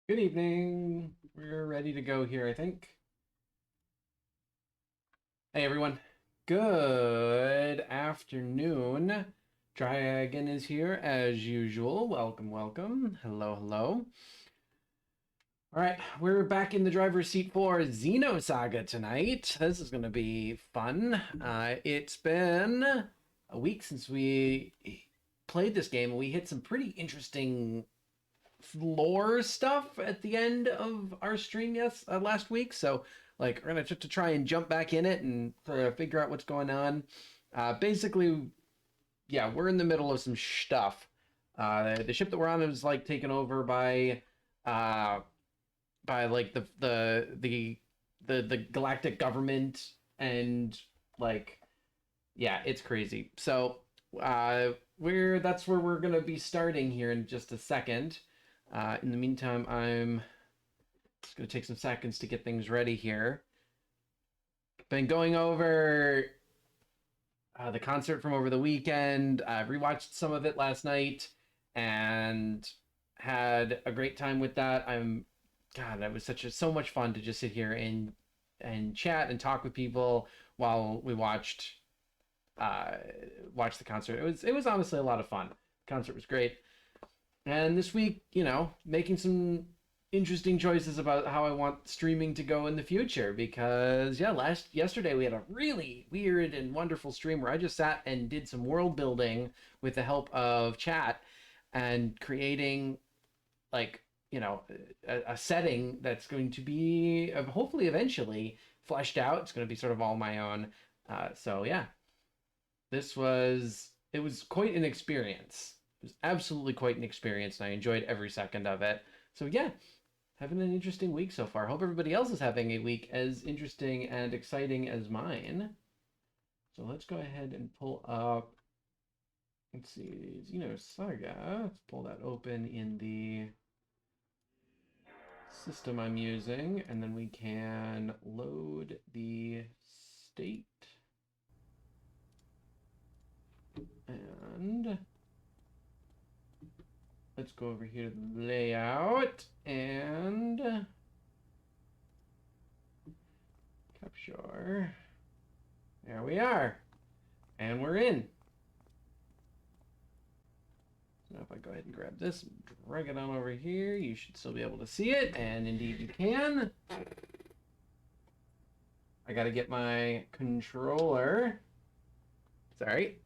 Good evening. We're ready to go here, I think. Hey, everyone. Good afternoon. Dragon is here as usual. Welcome, welcome. Hello, hello. All right, we're back in the driver's seat for Xenosaga tonight. This is going to be fun. It's been a week since we played this game, and we hit some pretty interesting lore stuff at the end of our stream last week. So like we're gonna have to try and jump back in it and figure out what's going on. Basically, yeah, we're in the middle of some stuff. The ship that we're on is like taken over uh, by like the galactic government, and like yeah, it's crazy. So that's where we're gonna be starting here in just a second. In the meantime, I'm just going to take some seconds to get things ready here. Been going over the concert from over the weekend. I rewatched some of it last night and had a great time with that. God, that was so much fun to just sit here and chat and talk with people while we watched the concert. It was honestly a lot of fun. The concert was great. And this week, making some interesting choices about how I want streaming to go in the future, because yesterday we had a really weird and wonderful stream where I just sat and did some world building with the help of chat and creating like, a setting that's going to be hopefully eventually fleshed out. It's going to be sort of all my own. So yeah, it was quite an experience. It was absolutely quite an experience, and I enjoyed every second of it. So yeah, having an interesting week so far. Hope everybody else is having a week as interesting and exciting as mine. So let's go ahead and pull up, let's see, Xenosaga. Let's pull that open in the system I'm using, and then we can load the state. And let's go over here to the layout and capture. There we are. And we're in. So if I go ahead and grab this, drag it on over here, you should still be able to see it, and indeed you can. I gotta get my controller. Sorry.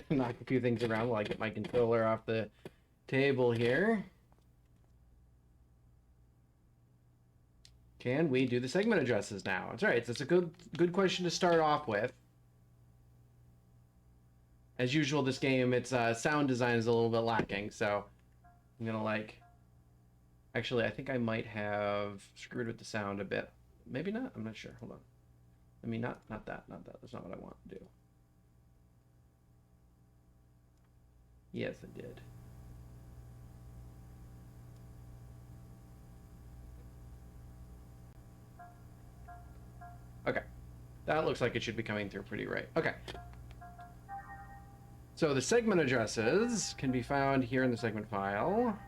Knock a few things around while I get my controller off the table here. Can we do the segment addresses now? That's right. That's a good question to start off with. As usual, this game, its sound design is a little bit lacking, so I'm gonna actually, I think I might have screwed with the sound a bit. Maybe not. I'm not sure. Hold on. I mean, not that. That's not what I want to do. Yes, I did. Okay. That looks like it should be coming through pretty right. Okay. So the segment addresses can be found here in the segment file.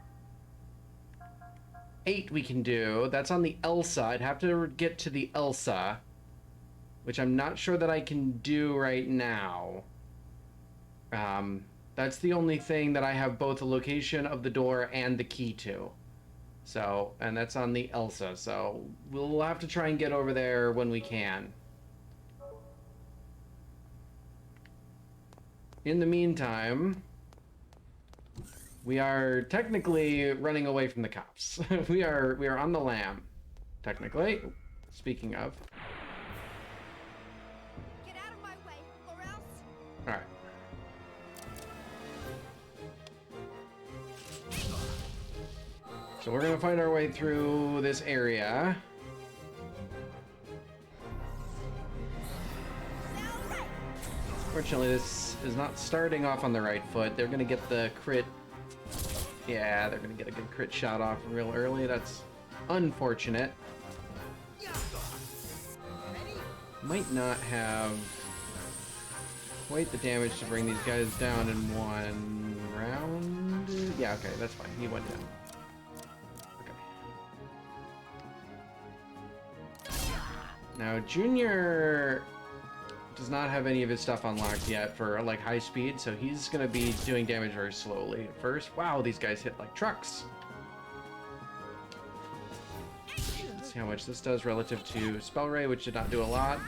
8 we can do. That's on the ELSA. I'd have to get to the ELSA, which I'm not sure that I can do right now. That's the only thing that I have both the location of the door and the key to. So, and that's on the ELSA. So we'll have to try and get over there when we can. In the meantime, we are technically running away from the cops. we are on the lam, technically. Speaking of. Get out of my way, or else. All right. So we're gonna find our way through this area. Fortunately, this is not starting off on the right foot. They're gonna get the crit. Yeah, they're gonna get a good crit shot off real early. That's unfortunate. Might not have quite the damage to bring these guys down in one round. Yeah, okay, that's fine. He went down. Okay. Now, Junior does not have any of his stuff unlocked yet for like high speed, so he's gonna be doing damage very slowly at first. Wow, these guys hit like trucks. Let's see how much this does relative to Spell Ray, which did not do a lot.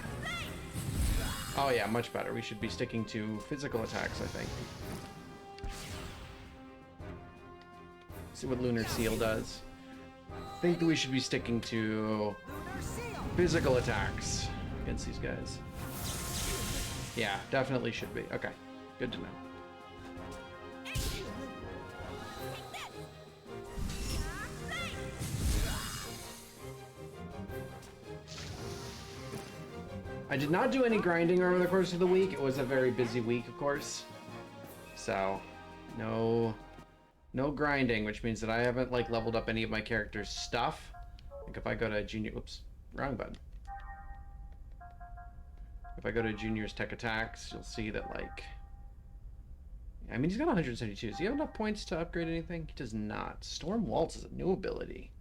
Oh yeah, much better. We should be sticking to physical attacks, I think. See what Lunar Seal does. I think that we should be sticking to physical attacks against these guys. Yeah, definitely should be. Okay, good to know. I did not do any grinding over the course of the week. It was a very busy week, of course. So, no grinding, which means that I haven't like leveled up any of my character's stuff. Like if I go to Junior, oops, wrong button. If I go to Junior's tech attacks, you'll see that like, I mean, he's got 172. Does he have enough points to upgrade anything? He does not. Storm Waltz is a new ability.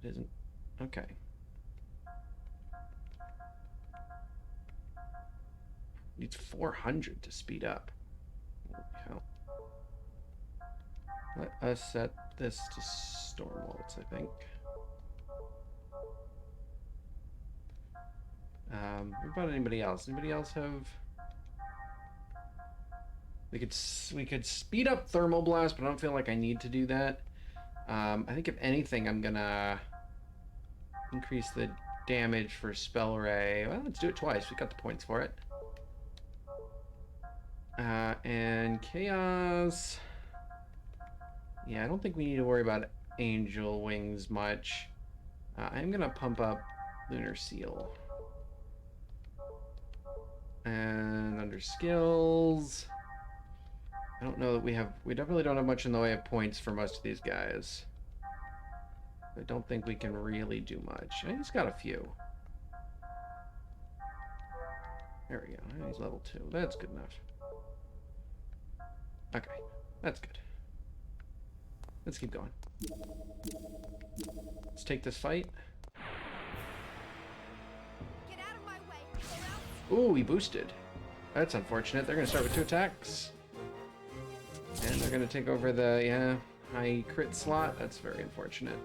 It isn't. Okay. Needs 400 to speed up. Holy hell. Let us set this to Storm Waltz, I think. What about anybody else? Anybody else have? We could speed up Thermal Blast, but I don't feel like I need to do that. I think if anything, I'm gonna increase the damage for Spell Ray. Well, let's do it twice. We got the points for it. And Chaos. Yeah, I don't think we need to worry about Angel Wings much. I'm gonna pump up Lunar Seal. And under skills, I don't know that we definitely don't have much in the way of points for most of these guys. I don't think we can really do much. He's got a few. There we go. He's level 2. That's good enough. Okay, that's good. Let's keep going. Let's take this fight. Get out of my way, or else. Ooh, he boosted. That's unfortunate. They're going to start with 2 attacks. And they're going to take over the, high crit slot. That's very unfortunate.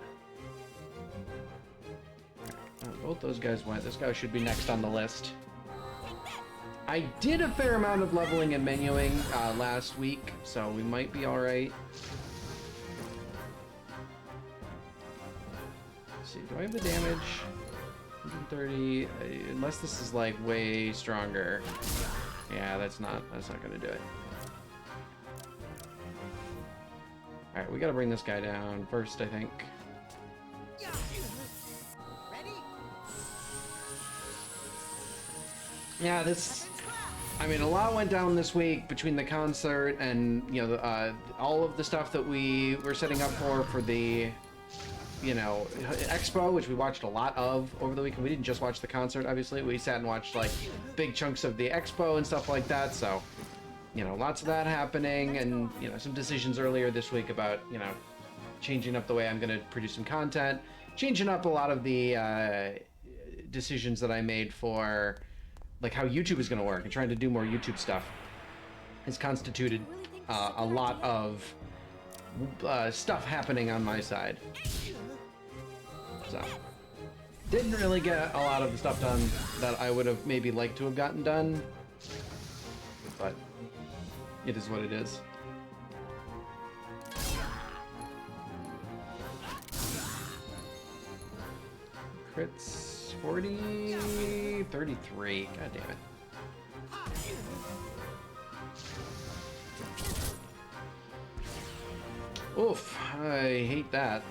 Both those guys went. This guy should be next on the list. I did a fair amount of leveling and menuing last week, so we might be alright. Let's see, do I have the damage? 130, unless this is like way stronger. Yeah, that's not gonna do it. Alright, we gotta bring this guy down first, I think. Yeah, I mean, a lot went down this week between the concert and, all of the stuff that we were setting up for the, expo, which we watched a lot of over the weekend. We didn't just watch the concert, obviously. We sat and watched, like, big chunks of the expo and stuff like that, so, lots of that happening, and, some decisions earlier this week about, changing up the way I'm going to produce some content, changing up a lot of the decisions that I made for like how YouTube is going to work, and trying to do more YouTube stuff has constituted a lot of stuff happening on my side. So, didn't really get a lot of the stuff done that I would have maybe liked to have gotten done, but it is what it is. Crits. 40, 33. God damn it. Oof, I hate that.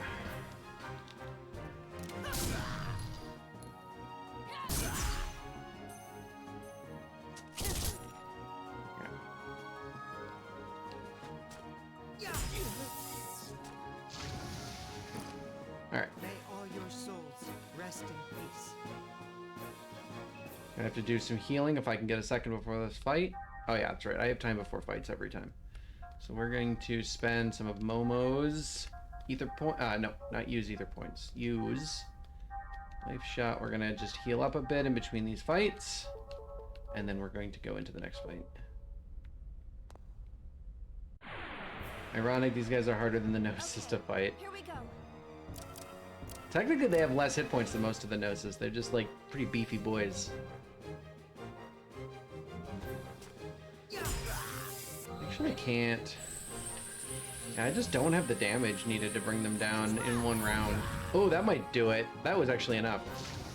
All right. May all your souls rest in peace. I have to do some healing if I can get a second before this fight. Oh yeah, that's right. I have time before fights every time. So we're going to spend some of Momo's ether point. No, not use ether points. Use Life shot. We're gonna just heal up a bit in between these fights. And then we're going to go into the next fight. Ironic, these guys are harder than the Gnosis to fight. Here we go. Technically, they have less hit points than most of the Gnosis. They're just, like, pretty beefy boys. Actually, I can't. Yeah, I just don't have the damage needed to bring them down in one round. Oh, that might do it. That was actually enough.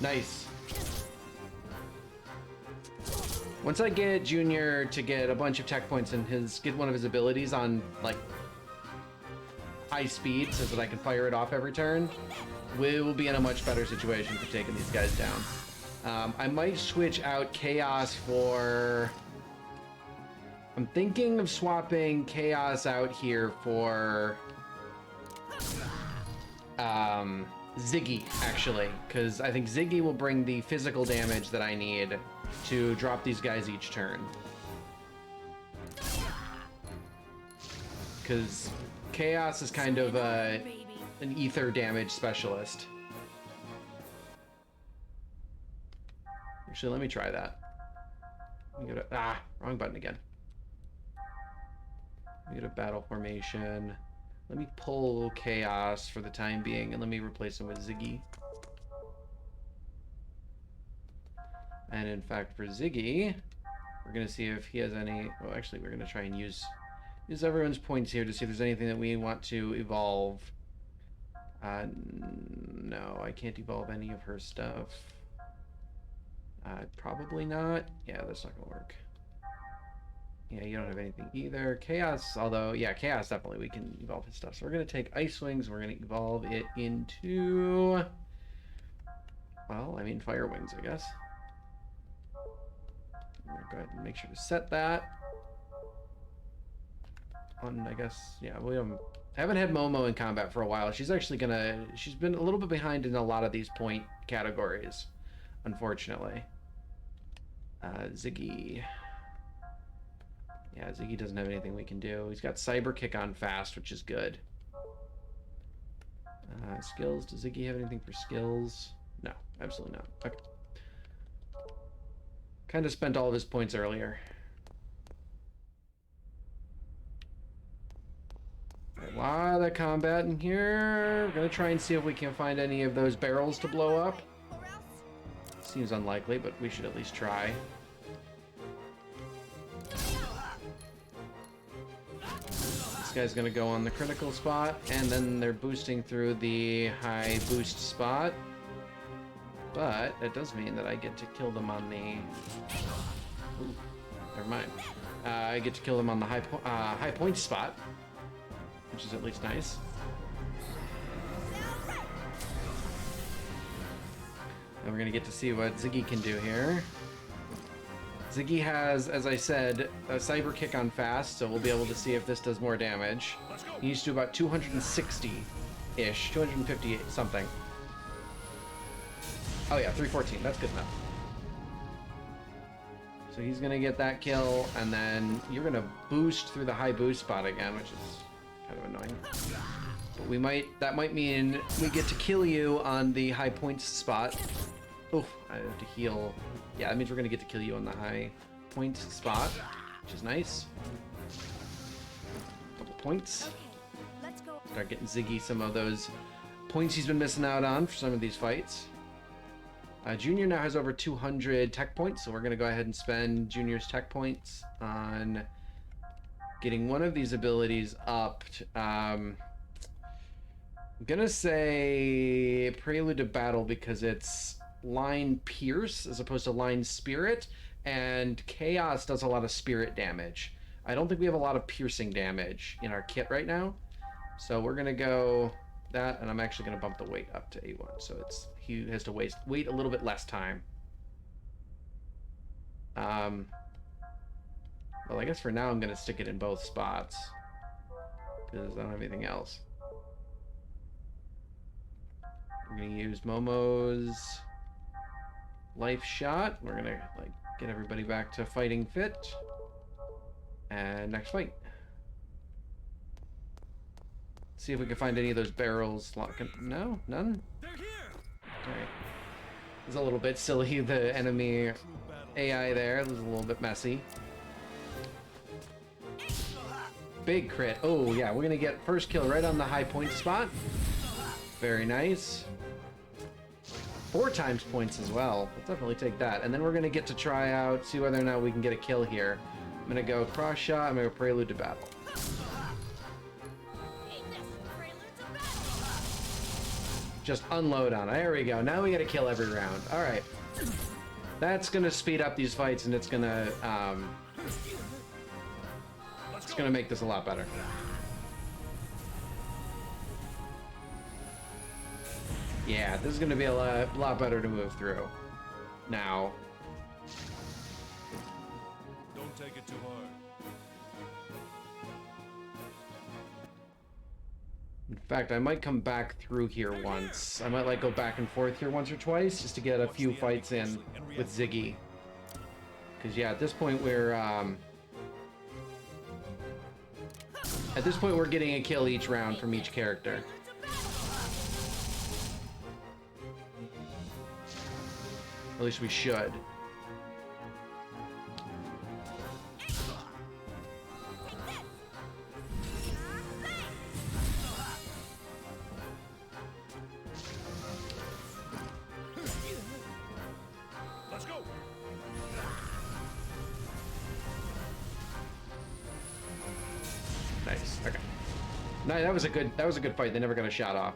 Nice. Once I get Junior to get a bunch of tech points and get one of his abilities on, like, high speed so that I can fire it off every turn, we will be in a much better situation for taking these guys down. I might switch out Chaos for... I'm thinking of swapping Chaos out here for Ziggy, actually, because I think Ziggy will bring the physical damage that I need to drop these guys each turn. Because Chaos is kind of an ether damage specialist. Actually, let me try that. Let me go to, wrong button again. Let me go to battle formation. Let me pull Chaos for the time being, and let me replace him with Ziggy. And in fact, for Ziggy, we're gonna see if he has any. Well, actually, we're gonna try and use everyone's points here to see if there's anything that we want to evolve. No, I can't evolve any of her stuff. Probably not. Yeah, that's not gonna work. Yeah, you don't have anything either. Chaos, although, yeah, Chaos definitely we can evolve his stuff. So we're gonna take Ice Wings. We're gonna evolve it into, well, I mean, Fire Wings, I guess. I'm gonna go ahead and make sure to set that on, I guess, yeah, I haven't had Momo in combat for a while. She's been a little bit behind in a lot of these point categories, unfortunately. Ziggy. Yeah, Ziggy doesn't have anything we can do. He's got Cyber Kick on fast, which is good. Skills, does Ziggy have anything for skills? No, absolutely not. Okay. Kind of spent all of his points earlier. A lot of combat in here. We're gonna try and see if we can find any of those barrels to blow up. Seems unlikely, but we should at least try. This guy's gonna go on the critical spot, and then they're boosting through the high boost spot. But that does mean that I get to kill them on the... Ooh, never mind. I get to kill them on the high point spot, which is at least nice. And we're gonna get to see what Ziggy can do here. Ziggy has, as I said, a Cyber Kick on fast, so we'll be able to see if this does more damage. He needs to do about 260-ish, 250 something. Oh yeah, 314, that's good enough. So he's gonna get that kill, and then you're gonna boost through the high boost spot again, which is kind of annoying. But that might mean we get to kill you on the high points spot. Oh, I have to heal. Yeah, that means we're gonna get to kill you on the high points spot, which is nice. Couple points. Okay, let's go. Start getting Ziggy some of those points he's been missing out on for some of these fights. Junior now has over 200 tech points, so we're gonna go ahead and spend Junior's tech points on getting one of these abilities up. I'm gonna say Prelude to Battle because it's line Pierce as opposed to line Spirit, and Chaos does a lot of Spirit damage. I don't think we have a lot of piercing damage in our kit right now, so we're gonna go that, and I'm actually gonna bump the weight up to A1, so he has to wait a little bit less time. Well, I guess for now I'm gonna stick it in both spots because I don't have anything else. We're gonna use Momo's life shot. We're gonna get everybody back to fighting fit. And next fight. See if we can find any of those barrels. No, none. They're here. All right. was a little bit silly. The enemy AI there was a little bit messy. Big crit. Oh yeah, we're gonna get first kill right on the high point spot. Very nice. 4 times points as well. We'll definitely take that. And then we're gonna get to try out, see whether or not we can get a kill here. I'm gonna go cross shot. I'm gonna go prelude to battle. Just unload on it. There we go. Now we gotta kill every round. All right. That's gonna speed up these fights, and it's gonna make this a lot better. Yeah, this is gonna be a lot better to move through. Now. Don't take it too hard. In fact, I might come back through here once. I might like go back and forth here once or twice just to get a few fights in with Ziggy. Because yeah, at this point we're getting a kill each round from each character. At least we should. Let's go. Nice. Okay. No, that was a good fight. They never got a shot off.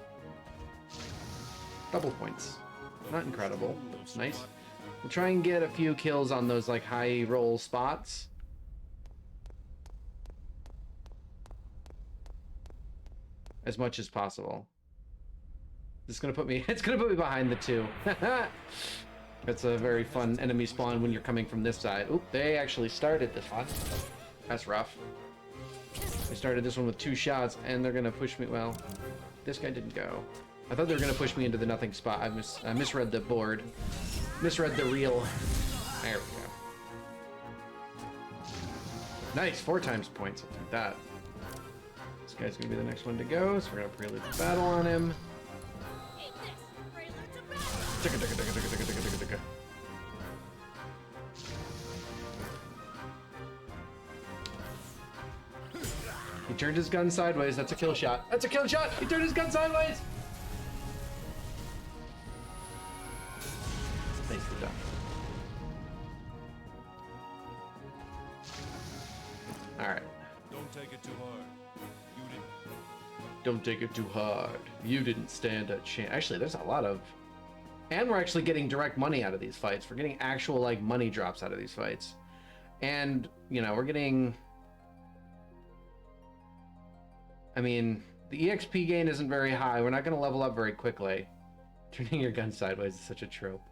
Double points. Not incredible, but it's nice. We'll try and get a few kills on those like high roll spots. As much as possible. This is gonna put me it's gonna put me behind the 2. That's a very fun enemy spawn when you're coming from this side. Oop, they actually started this one. That's rough. They started this one with 2 shots, and they're gonna push me. Well, this guy didn't go. I thought they were gonna push me into the nothing spot. I misread the board. Misread the reel. There we go. Nice, 4 times points. I'll take that. This guy's gonna be the next one to go, so we're gonna prelude the battle on him. He turned his gun sideways. That's a kill shot. That's a kill shot. He turned his gun sideways. Nicely done. All right. Don't take it too hard. You didn't. Don't take it too hard. You didn't stand a chance. Actually, there's a lot of... And we're actually getting direct money out of these fights. We're getting actual, like, money drops out of these fights. And, you know, we're getting... I mean, the EXP gain isn't very high. We're not going to level up very quickly. Turning your gun sideways is such a trope.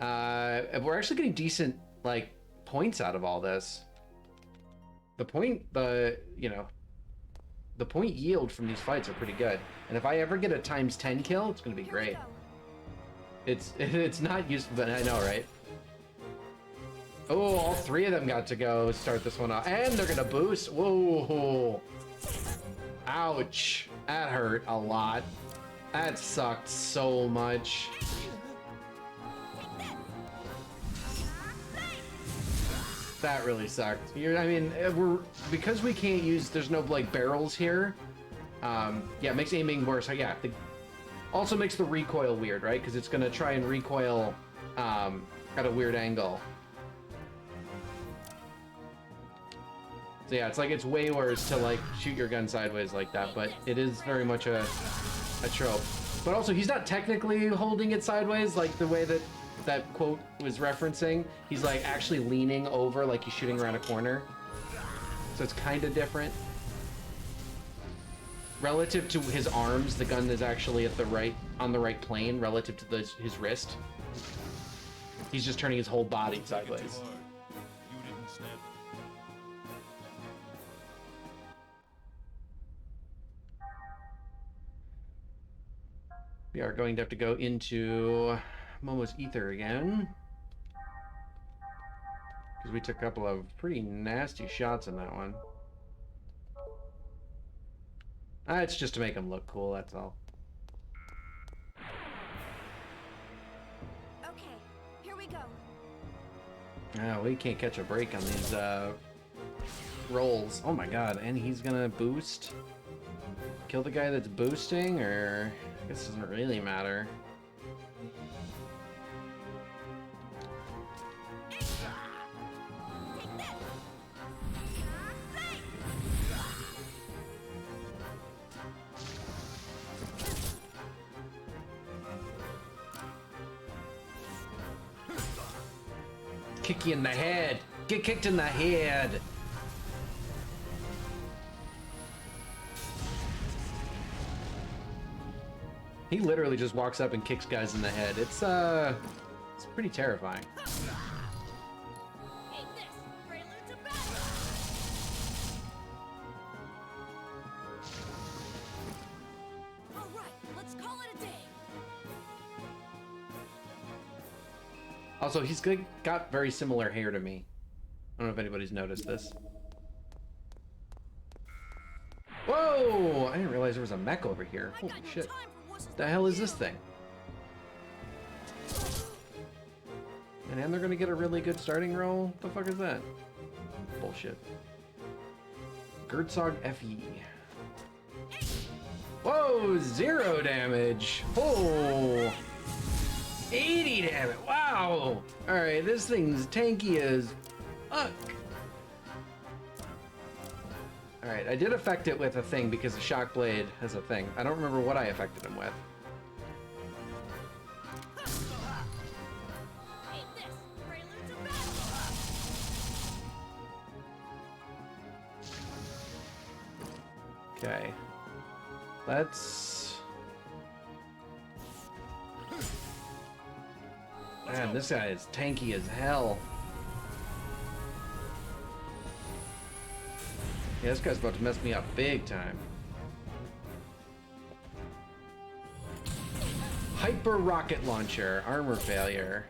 We're actually getting decent, like, points out of all this. The point yield from these fights are pretty good. And if I ever get a times 10 kill, it's going to be great. It's not useful, but I know, right? Oh, all 3 of them got to go start this one off. And they're going to boost. Whoa. Ouch. That hurt a lot. That sucked so much. That really sucked. Because we can't use, there's no like barrels here. Yeah, it makes aiming worse. Yeah, also makes the recoil weird, right? Because it's gonna try and recoil at a weird angle. So yeah, it's way worse to like shoot your gun sideways like that, but it is very much a trope. But also, he's not technically holding it sideways like the way that quote was referencing. He's like actually leaning over like he's shooting around a corner. So it's kind of different. Relative to his arms, the gun is actually on the right plane relative to his wrist. He's just turning his whole body sideways. You didn't stand. We are going to have to go into Momo's Ether again. Because we took a couple of pretty nasty shots in that one. It's just to make him look cool, that's all. Okay, We can't catch a break on these rolls. Oh my god, and he's gonna boost? Kill the guy that's boosting, or I guess it doesn't really matter. Kick you in the head. Get kicked in the head. He literally just walks up and kicks guys in the head. It's pretty terrifying. Also, he's got very similar hair to me. I don't know if anybody's noticed this. Whoa! I didn't realize there was a mech over here. Holy shit. What the hell is this thing? And they're gonna get a really good starting roll? What the fuck is that? Bullshit. Xenosaga FE. Whoa! 0 damage! Oh! 80 damage! Wow! Alright, this thing's tanky as fuck. Alright, I did affect it with a thing because the shock blade has a thing. I don't remember what I affected him with. Okay. Let's... Man, this guy is tanky as hell. Yeah, this guy's about to mess me up big time. Hyper rocket launcher, armor failure.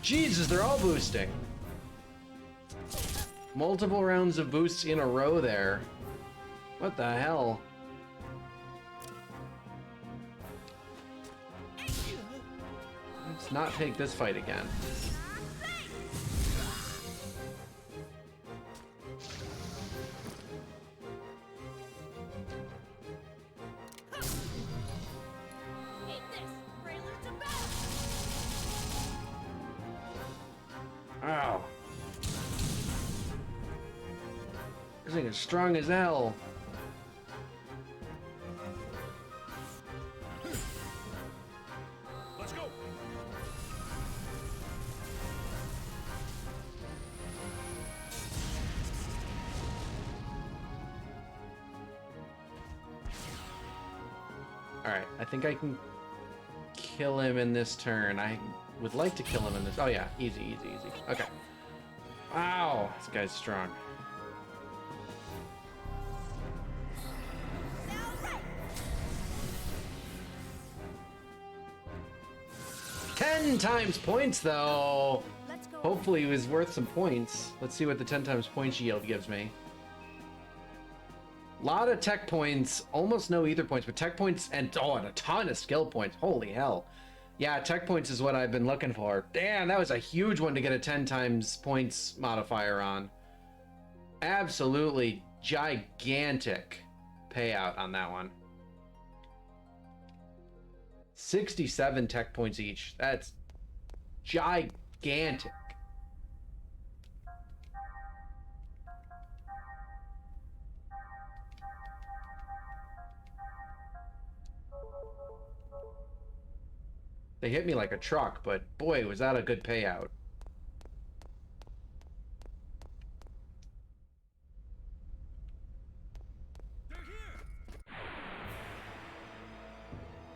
Jesus, they're all boosting. Multiple rounds of boosts in a row there. What the hell? Let's not take this fight again. Ow. This thing is strong as hell. Let's go. Alright, I think I can kill him in this turn. I would like to kill him in this. Oh yeah, easy, easy, easy. Okay. Wow, this guy's strong. Ten times points though. Let's go. Hopefully it was worth some points. Let's see what the 10 times points yield gives me. Lot of tech points, almost no ether points, but tech points and a ton of skill points. Holy hell. Yeah, tech points is what I've been looking for. Damn, that was a huge one to get a 10 times points modifier on. Absolutely gigantic payout on that one. 67 tech points each. That's gigantic. They hit me like a truck, but boy, was that a good payout. They're here.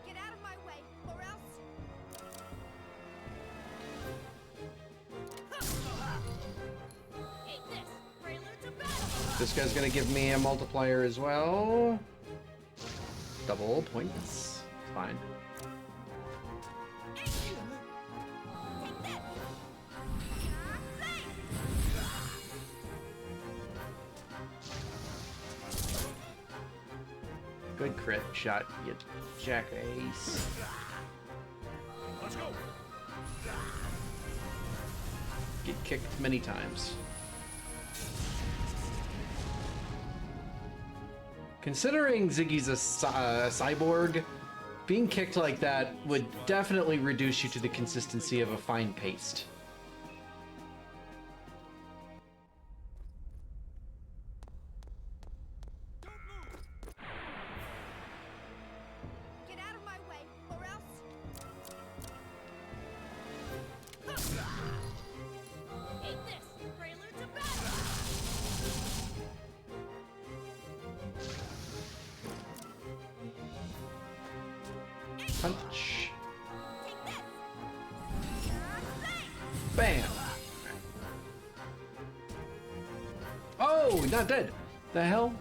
Get out of my way, or else. Eat this, prelude to battle. This guy's gonna give me a multiplier as well. Double points. Fine. Good crit shot, you jackace. Let's go. kicked many times. Considering Ziggy's a cyborg, being kicked like that would definitely reduce you to the consistency of a fine paste. Get out of my way, or else. Eat this! Prelude to battle! Punch. Take this! Bam! Oh, not dead. The hell?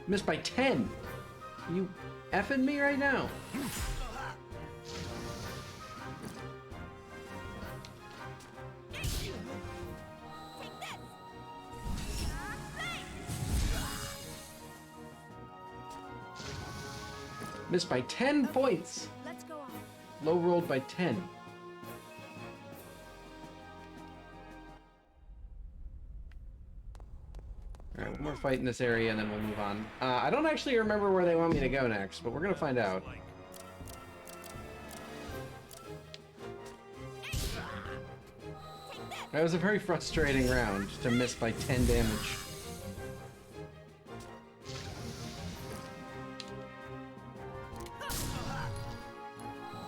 Missed by 10. You effing me right now? Take this! Missed by 10 points. Let's go on. Low rolled by 10. Alright, one more fight in this area and then we'll move on. I don't actually remember where they want me to go next, but we're gonna find out. That was a very frustrating round to miss by 10 damage.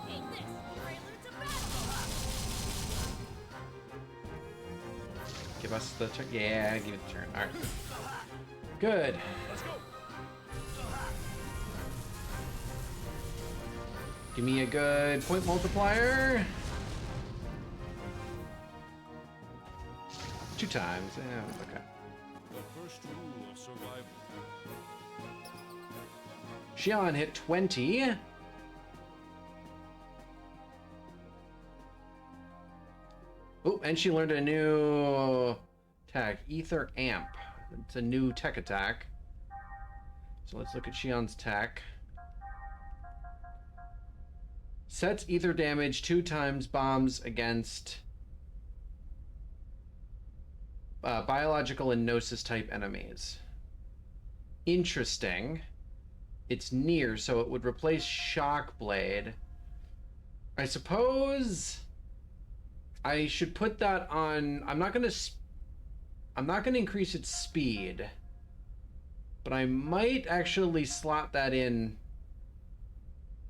Eat this! Prelude to battle! Give us the turn. Yeah, give it the turn. Alright. Good. Let's go. Give me a good point multiplier. 2 times. Yeah, okay. The first rule of survival. Xion hit 20. Oh, and she learned a new attack, Ether Amp. It's a new tech attack. So let's look at Xion's tech. Sets ether damage 2 times bombs against biological and Gnosis type enemies. Interesting. It's near, so it would replace Shock Blade. I suppose I should put that on. I'm not gonna increase its speed, but I might actually slot that in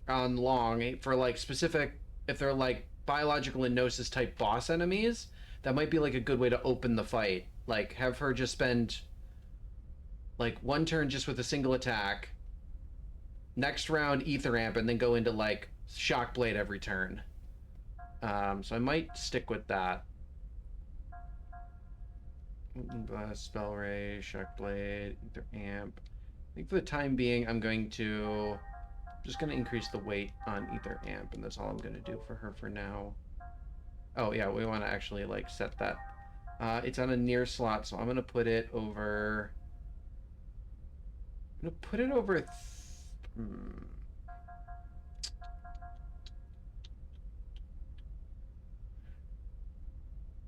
on long for like specific, if they're like biological and Gnosis type boss enemies. That might be like a good way to open the fight. Like have her just spend like 1 turn just with a single attack. Next round Ether Amp and then go into like Shock Blade every turn. So I might stick with that. Spell Ray, Shock Blade, Ether Amp. I think for the time being I'm just gonna increase the weight on Ether Amp, and that's all I'm gonna do for her for now. Oh yeah, we want to actually like set that. It's on a near slot, so I'm gonna put it over. I'm gonna put it over.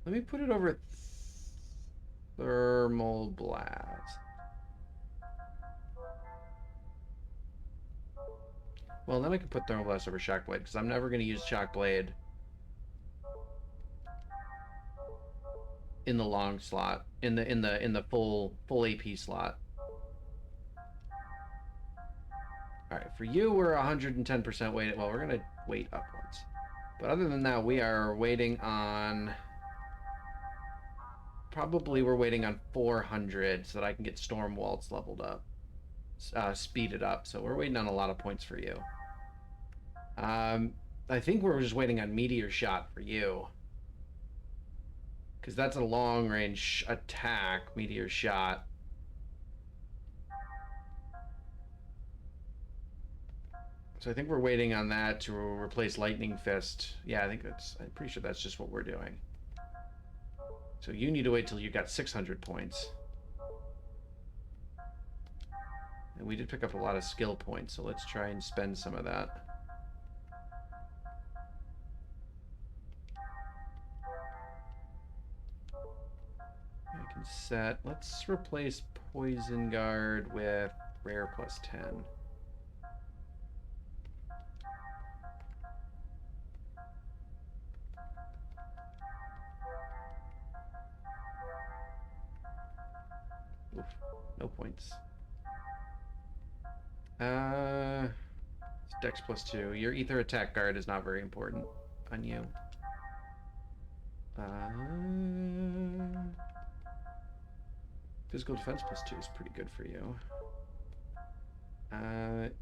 Let me put it over Thermal Blast. Well, then I can put Thermal Blast over Shock Blade because I'm never gonna use Shock Blade in the long slot, in the full AP slot. All right, for you we're 110% weighted. Well, we're gonna wait up once, but other than that, we are waiting on. Probably we're waiting on 400 so that I can get Storm Waltz leveled up, speeded up. So we're waiting on a lot of points for you. I think we're just waiting on Meteor Shot for you. Because that's a long-range attack, Meteor Shot. So I think we're waiting on that to replace Lightning Fist. Yeah, I'm pretty sure that's just what we're doing. So you need to wait till you got 600 points. And we did pick up a lot of skill points, so let's try and spend some of that. set. Let's replace Poison Guard with Rare plus 10. Oof, no points. It's Dex plus 2. Your Ether attack guard is not very important on you. Physical defense plus 2 is pretty good for you.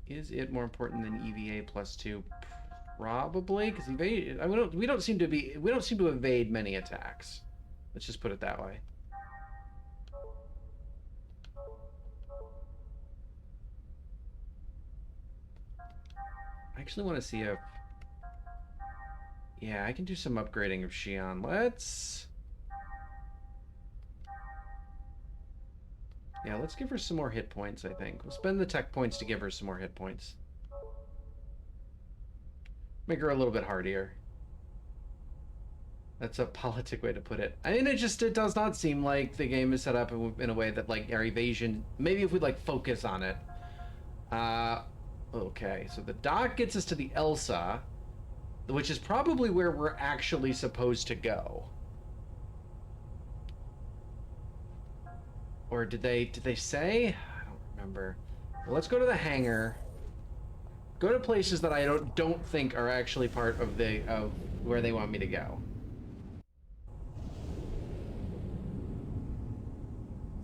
Is it more important than EVA plus 2? Probably, because evade. We don't seem to evade many attacks. Let's just put it that way. I actually want to see if... Yeah, I can do some upgrading of Xion. Yeah, let's give her some more hit points, I think. We'll spend the tech points to give her some more hit points. Make her a little bit hardier. That's a politic way to put it. I mean, it does not seem like the game is set up in a way that, like, our evasion... Maybe if we, like, focus on it. Okay, so the dock gets us to the Elsa, which is probably where we're actually supposed to go. Or did they say? I don't remember. Well, let's go to the hangar. Go to places that I don't think are actually part of where they want me to go.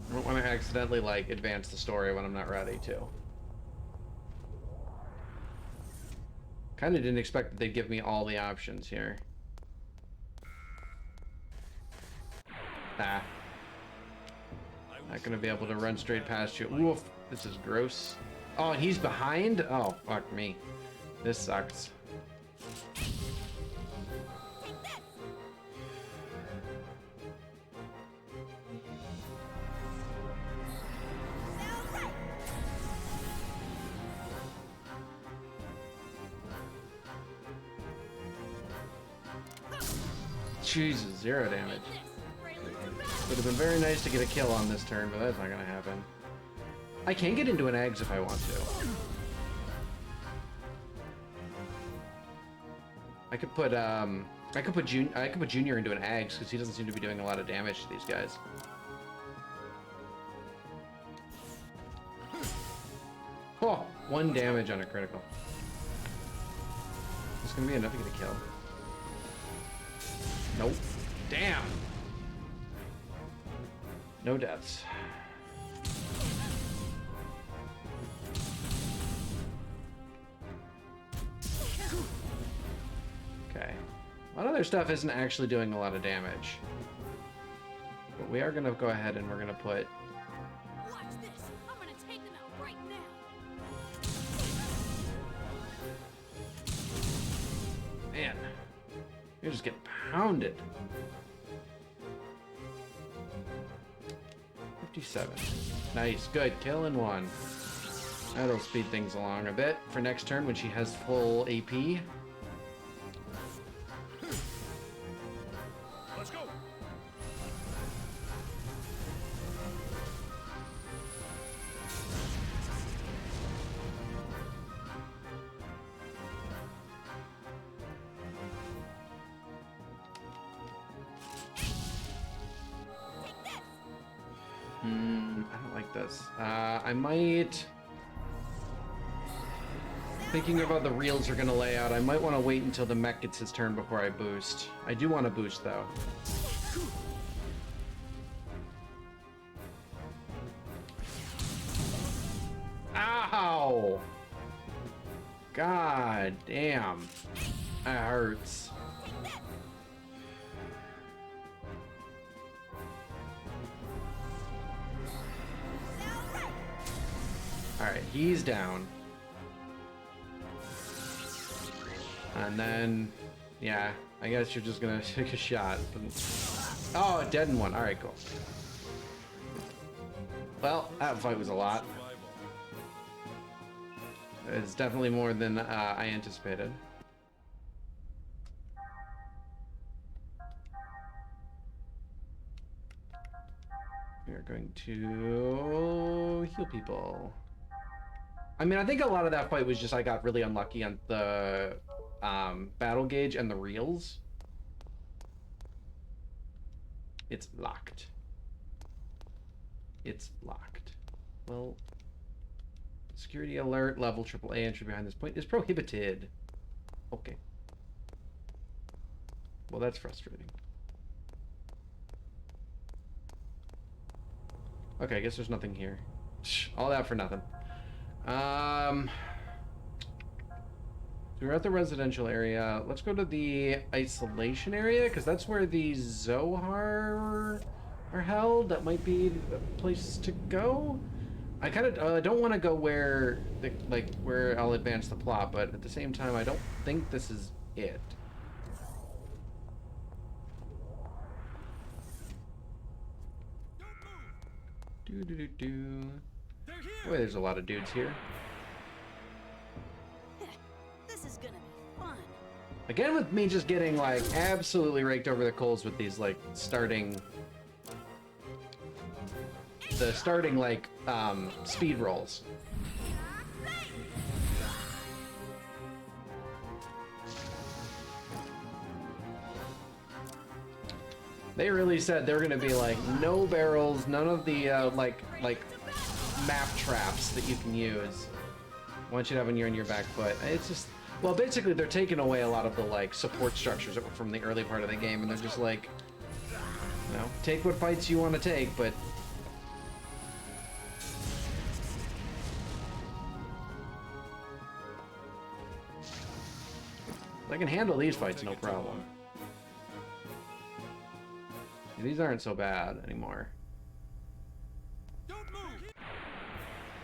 I don't want to accidentally, like, advance the story when I'm not ready to. Kind of didn't expect that they'd give me all the options here. Ah. Not gonna be able to run straight past you. Oof, this is gross. Oh, and he's behind? Oh, fuck me. This sucks. Jesus, 0 damage. Would have been very nice to get a kill on this turn, but that's not gonna happen. I can get into an eggs if I want to. I could put Junior into an eggs because he doesn't seem to be doing a lot of damage to these guys. Oh, 1 damage on a critical. It's gonna be enough to get a kill. Nope. Damn. No deaths. Okay. A lot of their stuff isn't actually doing a lot of damage. But we are going to go ahead and we're going to put... Watch this. I'm gonna take them out right now. Man. You're just getting pounded. 57. Nice. Good. Kill in 1. That'll speed things along a bit for next turn when she has full AP. Let's go. I don't like this. I might... Thinking about the reels are going to lay out, I might want to wait until the mech gets his turn before I boost. I do want to boost, though. Ow! God damn. That hurts. Alright, he's down. And then, yeah, I guess you're just gonna take a shot. Oh, a deadened one. Alright, cool. Well, that fight was a lot. It's definitely more than I anticipated. We are going to heal people. I mean, I think a lot of that fight was just I got really unlucky on the battle gauge and the reels. It's locked. It's locked. Well, security alert, level AAA entry behind this point is prohibited. Okay. Well, that's frustrating. Okay, I guess there's nothing here. All that for nothing. So we're at the residential area. Let's go to the isolation area, because that's where the Zohar are held. That might be a place to go. I kind of don't want to go where where I'll advance the plot, but at the same time, I don't think this is it. Boy, there's a lot of dudes here. This is gonna be fun. Again, with me just getting like absolutely raked over the coals with these like starting speed rolls. They really said they're gonna be like no barrels, none of the like map traps that you can use. I want you to have when you're on your back foot. It's just, well, basically they're taking away a lot of the like support structures that were from the early part of the game, and they're just like, you know, take what fights you want to take, but I can handle these fights no problem. These aren't so bad anymore.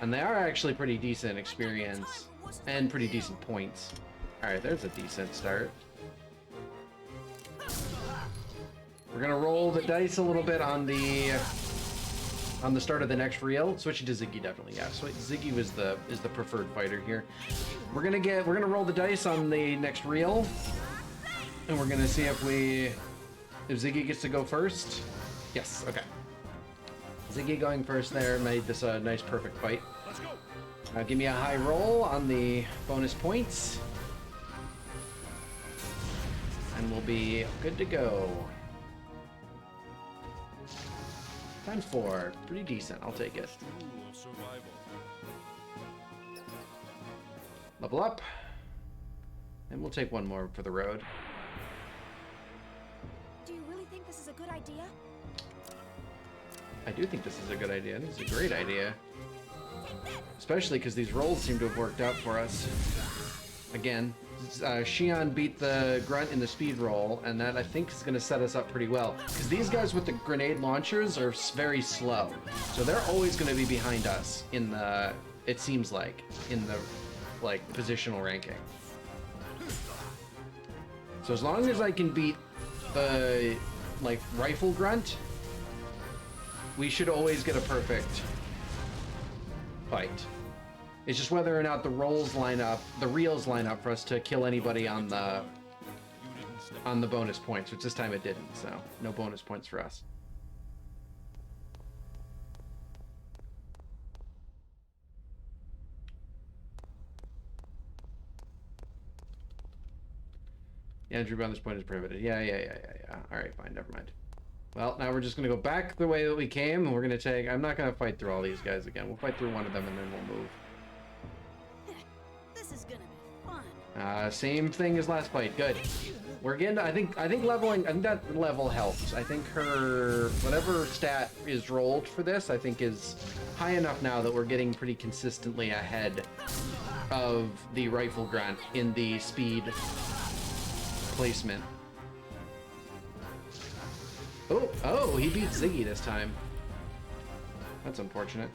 And they are actually pretty decent experience and pretty decent points. Alright, there's a decent start. We're gonna roll the dice a little bit on the start of the next reel. Switching to Ziggy, definitely, yeah. So Ziggy is the preferred fighter here. We're gonna roll the dice on the next reel, and we're gonna see if Ziggy gets to go first. Yes, okay. Ziggy going first there made this a nice perfect fight. Let's go. Now give me a high roll on the bonus points, and we'll be good to go. Times 4, pretty decent. I'll take it. First rule of survival. Level up, and we'll take one more for the road. Do you really think this is a good idea? I do think this is a good idea. This is a great idea. Especially because these rolls seem to have worked out for us. Again, Xion beat the grunt in the speed roll, and that I think is going to set us up pretty well. Because these guys with the grenade launchers are very slow. So they're always going to be behind us in the, it seems like, in the, like, positional ranking. So as long as I can beat the, like, rifle grunt, we should always get a perfect fight. It's just whether or not the rolls line up, the reels line up for us to kill anybody on the bonus points, which this time it didn't, so no bonus points for us. Yeah, entry bonus point is prohibited. Yeah. All right, fine, never mind. Well, now we're just going to go back the way that we came, and we're going to take... I'm not going to fight through all these guys again. We'll fight through one of them, and then we'll move. This is gonna be fun. Same thing as last fight. Good. We're getting... I think leveling... I think that level helps. I think her... Whatever stat is rolled for this, I think is high enough now that we're getting pretty consistently ahead of the rifle grunt in the speed placement. Oh, he beat Ziggy this time. That's unfortunate.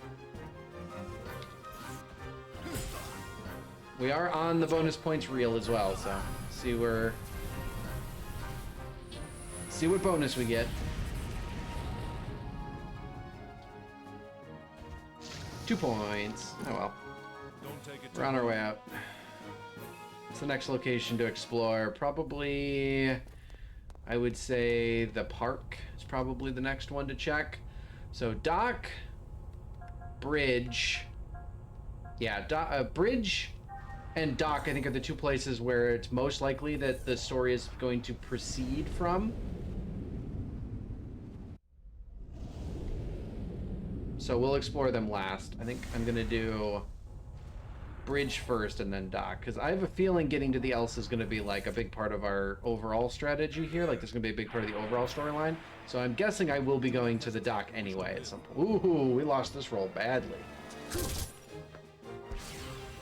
We are on the bonus points reel as well, so see what bonus we get. 2 points. Oh well. Don't take it. We're on our way out. What's the next location to explore? Probably, I would say the park is probably the next one to check. So dock, bridge, yeah, bridge and dock, I think, are the two places where it's most likely that the story is going to proceed from. So we'll explore them last. I think I'm gonna do bridge first and then dock, because I have a feeling getting to the else is going to be like a big part of our overall strategy here. Like, this is going to be a big part of the overall storyline. So I'm guessing I will be going to the dock anyway at some point. Ooh, we lost this roll badly.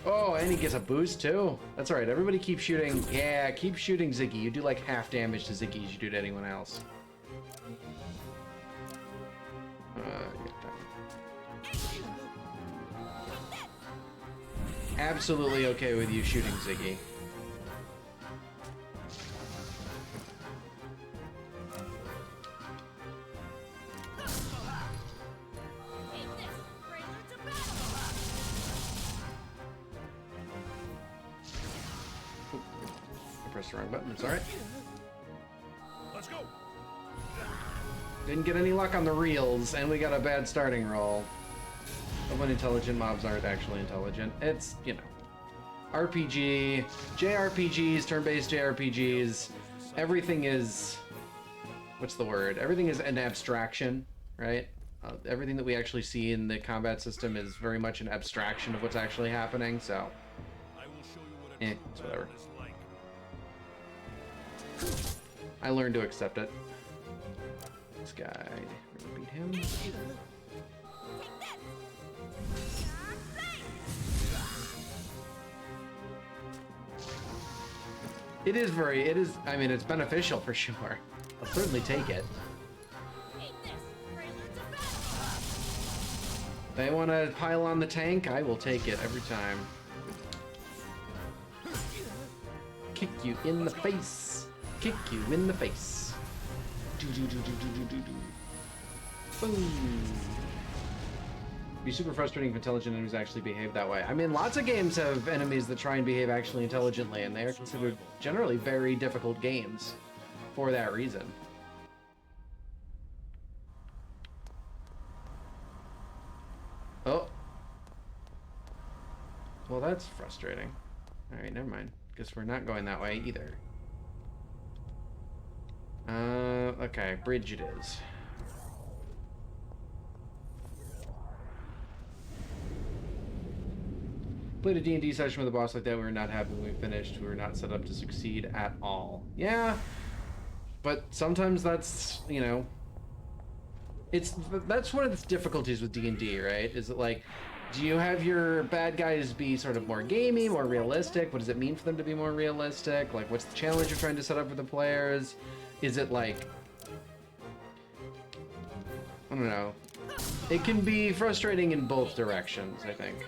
Oh, and he gets a boost too. That's all right. Everybody keep shooting. Yeah, keep shooting Ziggy. You do like half damage to Ziggy as you do to anyone else. Absolutely okay with you shooting Ziggy. I pressed the wrong button. It's all right. Let's go. Didn't get any luck on the reels, and we got a bad starting roll. But when intelligent mobs aren't actually intelligent, it's, you know, RPG, JRPGs, turn-based JRPGs, everything is, what's the word? Everything is an abstraction, right? Everything that we actually see in the combat system is very much an abstraction of what's actually happening, so, I will show you what a it's true whatever. battle is like. I learned to accept it. This guy, we're gonna beat him. It is, I mean, it's beneficial for sure. I'll certainly take it. They want to pile on the tank, I will take it every time. Kick you in the face. Kick you in the face. Do do do do do do do do. Boom. Be super frustrating if intelligent enemies actually behave that way. I mean, lots of games have enemies that try and behave actually intelligently, and they are considered generally very difficult games for that reason. Oh. Well, that's frustrating. Alright, never mind. Guess we're not going that way either. Okay, bridge it is. Played a D&D session with a boss like that. We were not happy when we finished. We were not set up to succeed at all. Yeah, but sometimes that's, you know, that's one of the difficulties with D&D, right? Is it like, do you have your bad guys be sort of more gamey, more realistic? What does it mean for them to be more realistic? Like, what's the challenge you're trying to set up for the players? Is it like, I don't know. It can be frustrating in both directions, I think.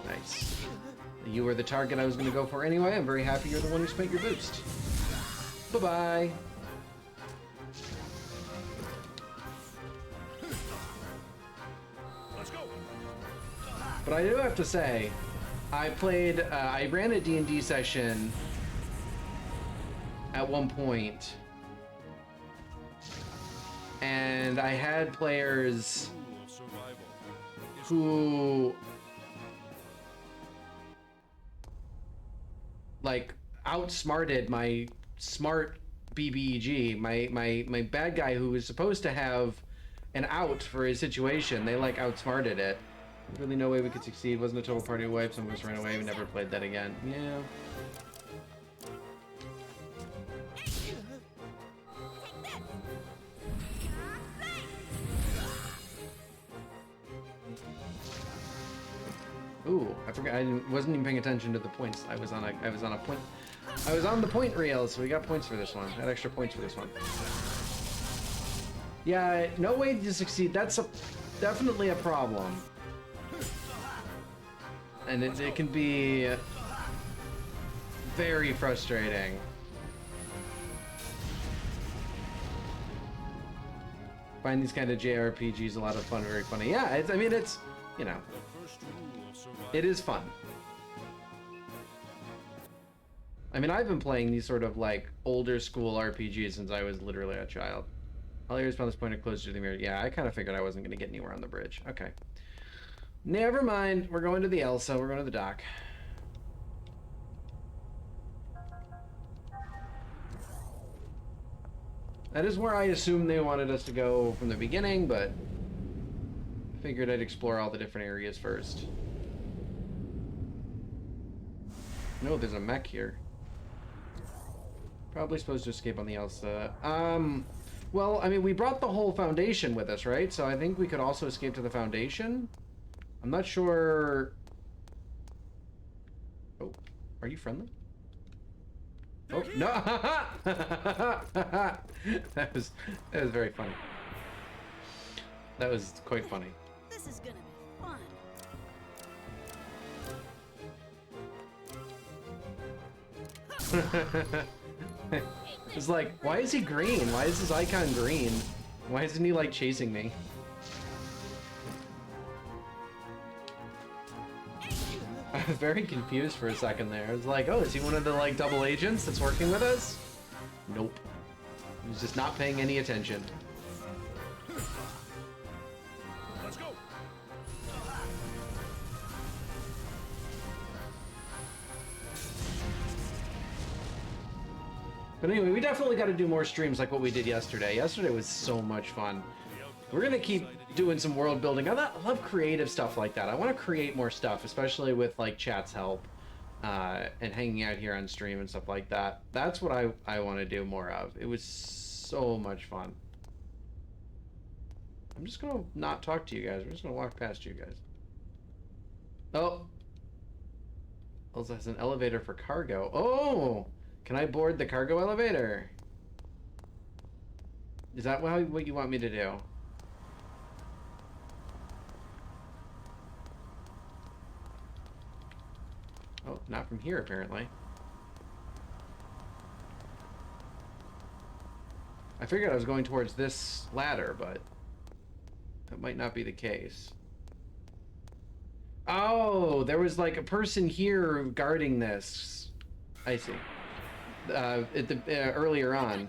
Nice. You were the target I was going to go for anyway. I'm very happy you're the one who spent your boost. Bye-bye. Let's go. But I do have to say, I ran a D&D session at one point, and I had players Rule of survival is who like outsmarted my smart BBEG, my bad guy who was supposed to have an out for his situation. They like outsmarted it. Really no way we could succeed. Wasn't a total party wipe. Some of us ran away. We never played that again. Yeah. Ooh, I forgot. Wasn't even paying attention to the points. I was on a point. I was on the point reel, so we got points for this one. I had extra points for this one. Yeah, no way to succeed. That's definitely a problem. And it can be very frustrating. Find these kind of JRPGs a lot of fun, very funny. Yeah, I mean, it's, you know, the first rule of survival. it is fun. I mean, I've been playing these sort of like older school RPGs since I was literally a child. All areas found this point are closer to the mirror. Yeah, I kind of figured I wasn't going to get anywhere on the bridge. Okay. Never mind. We're going to the Elsa. We're going to the dock. That is where I assumed they wanted us to go from the beginning, but I figured I'd explore all the different areas first. No, there's a mech here. Probably supposed to escape on the Elsa. Well, I mean, we brought the whole Foundation with us, right? So I think we could also escape to the Foundation. I'm not sure... Oh, are you friendly? Oh, no! That was very funny. That was quite funny. This is gonna be fun. It's like, why is he green? Why is his icon green? Why isn't he, like, chasing me? I was very confused for a second there. I was like, oh, is he one of the, like, double agents that's working with us? Nope. He was just not paying any attention. Let's go. But anyway, we definitely got to do more streams like what we did yesterday. Yesterday was so much fun. We're gonna keep doing some world building. I love creative stuff like that. I want to create more stuff, especially with like chat's help and hanging out here on stream and stuff like that. That's what I want to do more of. It was so much fun. I'm just gonna not talk to you guys. We're just gonna walk past you guys. Oh, also has an elevator for cargo. Oh, can I board the cargo elevator? Is that what you want me to do? Oh, not from here, apparently. I figured I was going towards this ladder, but that might not be the case. Oh, there was like a person here guarding this. I see. Earlier on.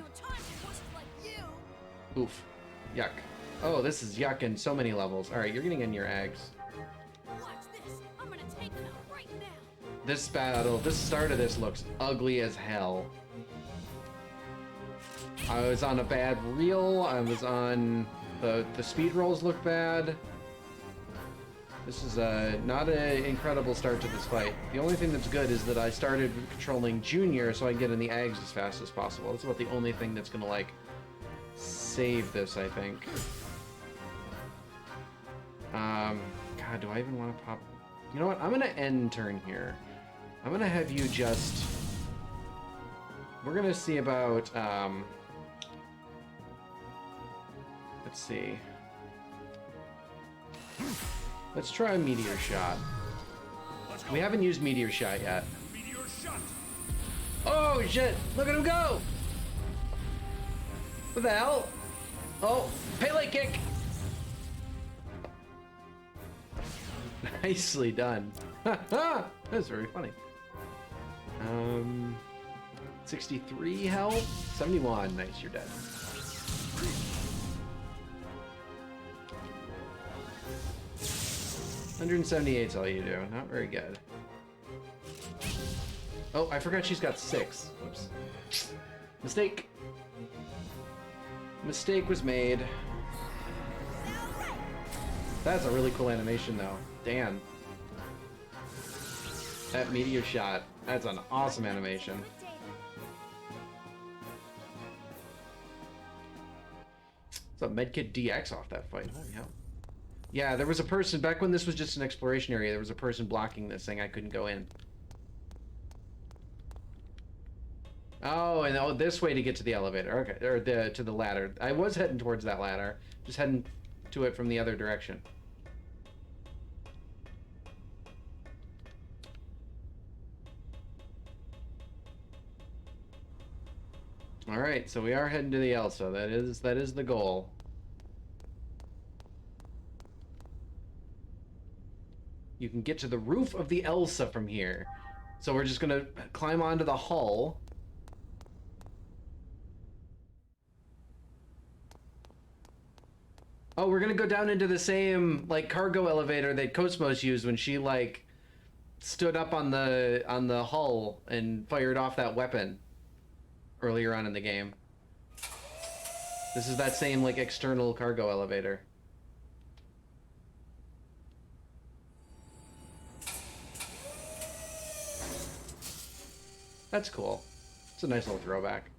Oof. Yuck. Oh, this is yuck in so many levels. Alright, you're getting in your eggs. This battle, this start of this looks ugly as hell. I was on a bad reel. I was on... The speed rolls look bad. This is not an incredible start to this fight. The only thing that's good is that I started controlling Junior so I can get in the eggs as fast as possible. That's about the only thing that's gonna, like, save this, I think. God, do I even want to pop... You know what? I'm gonna end turn here. I'm gonna have you just... We're gonna see about, let's see. Let's try a meteor shot. We haven't used meteor shot yet. Meteor shot. Oh shit! Look at him go! What the hell? Oh, Pele kick! Nicely done. That was very funny. 63 health? 71. Nice, you're dead. $178 is all you do. Not very good. Oh, I forgot she's got 6. Whoops. Mistake. Mistake was made. That's a really cool animation, though. Damn. That meteor shot. That's an awesome animation. It's a medkit DX off that fight. Holy hell. Yeah, there was a person, back when this was just an exploration area, there was a person blocking this thing. I couldn't go in. Oh, and this way to get to the elevator. Okay, or to the ladder. I was heading towards that ladder. Just heading to it from the other direction. All right, so we are heading to the Elsa. That is the goal. You can get to the roof of the Elsa from here. So we're just gonna climb onto the hull. Oh, we're gonna go down into the same like cargo elevator that Cosmos used when she like stood up on the hull and fired off that weapon earlier on in the game. This is that same like external cargo elevator. That's cool. It's a nice little throwback.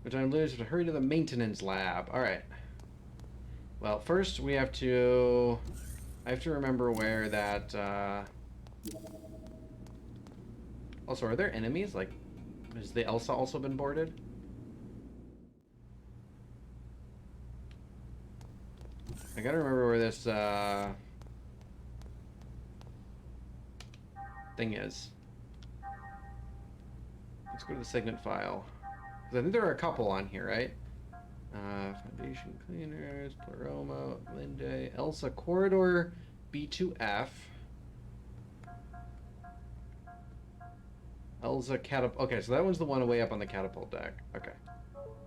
Which I'm losing to hurry to the maintenance lab. All right. Well, first we have to. I have to remember where that. Also, are there enemies? Like, has the Elsa also been boarded? I gotta remember where this thing is. Let's go to the segment file. I think there are a couple on here, right? Foundation Cleaners, Pleroma, Linde, Elsa Corridor, B2F. Elsa Catapult. Okay, so that one's the one way up on the catapult deck. Okay.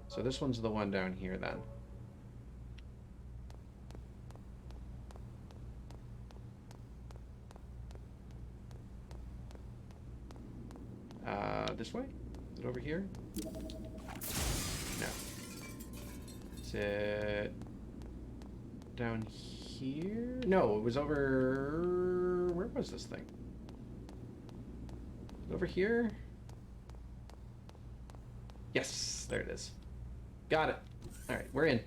So this one's the one down here then. This way? Is it over here? No. Is it down here? No, it was over... Where was this thing? Over here? Yes, there it is. Got it. All right, we're in.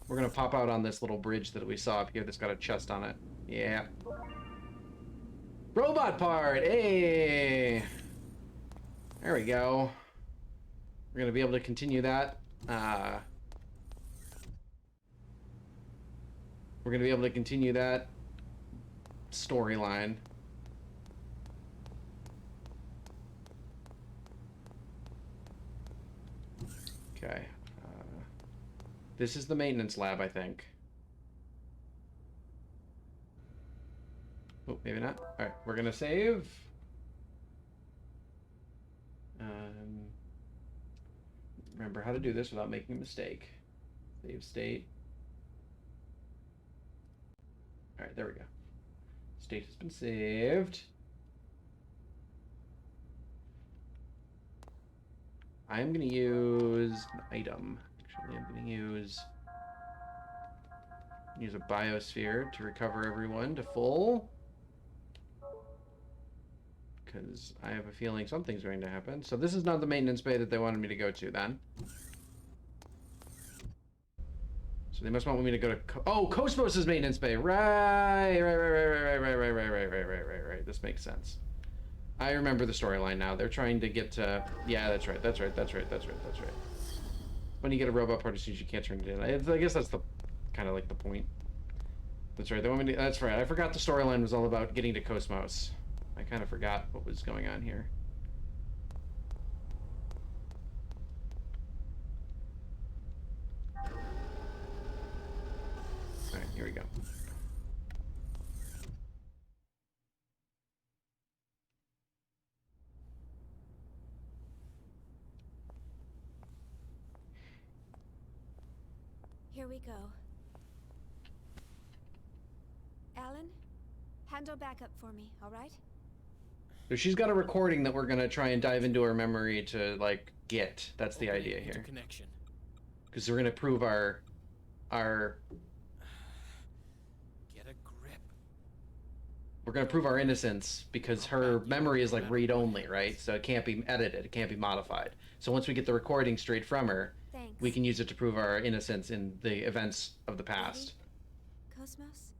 We're gonna pop out on this little bridge that we saw up here that's got a chest on it. Yeah. Robot part! Hey! There we go. We're gonna be able to continue that. We're gonna be able to continue that storyline. Okay. This is the maintenance lab, I think. Oh, maybe not. All right, we're gonna save. Remember how to do this without making a mistake. Save state. All right, there we go. State has been saved. I'm gonna use an item. Actually, I'm gonna use a biosphere to recover everyone to full. Because I have a feeling something's going to happen. So this is not the maintenance bay that they wanted me to go to then. So they must want me to go to... Cosmos' maintenance bay. Right. This makes sense. I remember the storyline now. They're trying to get to... Yeah, that's right. When you get a robot part as soon as you can't turn it in. I guess that's the kind of like the point. That's right. They want me to... That's right. I forgot the storyline was all about getting to Cosmos. I kind of forgot what was going on here. All right, here we go. Here we go. Alan, handle backup for me, all right? So she's got a recording that we're gonna try and dive into her memory to like get. That's the idea here. Connection. Because we're gonna prove our Get a grip. we're gonna prove our innocence because her memory is like read only, right? So it can't be edited, it can't be modified. So once we get the recording straight from her, Thanks. we can use it to prove our innocence in the events of the past. Cosmos?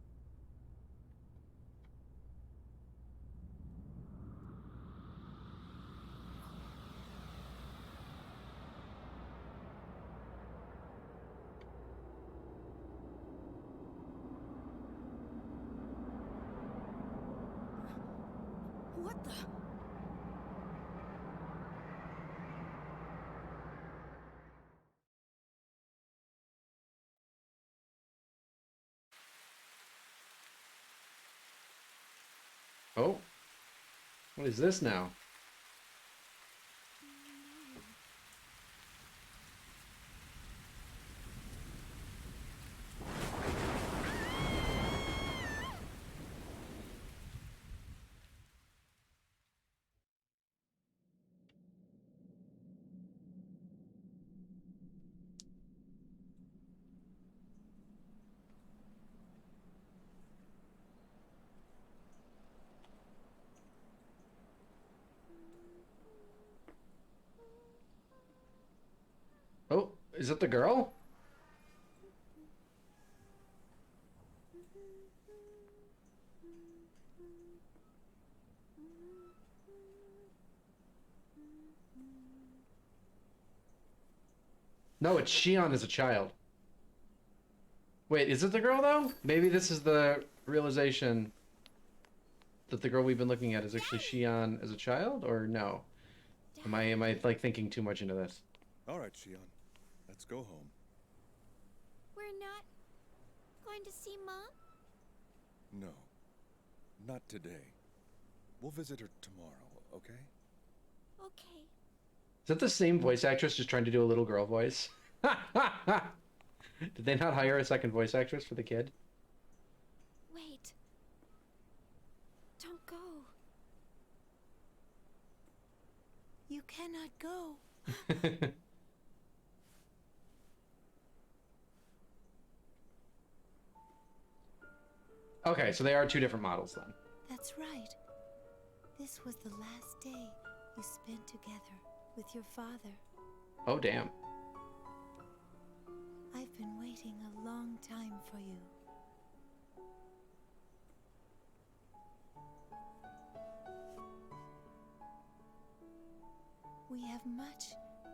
What the? Oh. What is this now? Oh, is it the girl? No, it's Shion as a child. Wait, is it the girl though? Maybe this is the realization that the girl we've been looking at is actually Shion as a child, or no? Am I like thinking too much into this? All right, Shion. Let's go home. We're not going to see Mom? No. Not today. We'll visit her tomorrow, okay? Okay. Is that the same voice actress just trying to do a little girl voice? Did they not hire a second voice actress for the kid? Wait. Don't go. You cannot go. Okay, so they are two different models then. That's right. This was the last day you spent together with your father. Oh, damn. I've been waiting a long time for you. We have much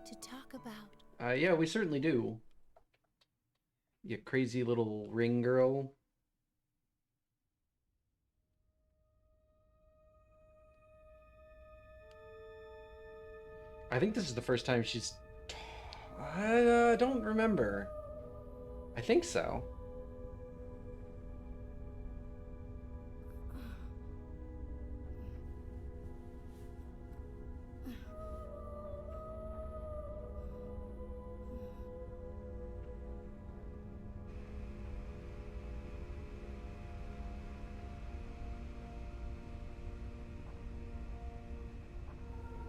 to talk about. Yeah, we certainly do. You crazy little ring girl. I think this is the first time she's... I don't remember. I think so.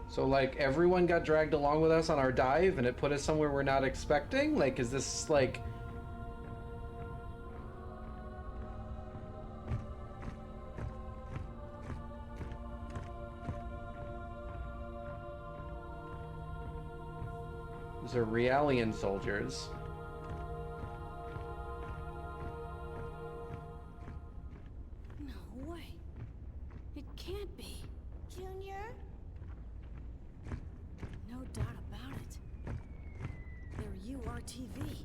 So, like, everyone got dragged along with us on our dive and it put us somewhere we're not expecting? Like, is this, like... These are Realian soldiers. No way. It can't be. Junior? No doubt about it. They're URTV.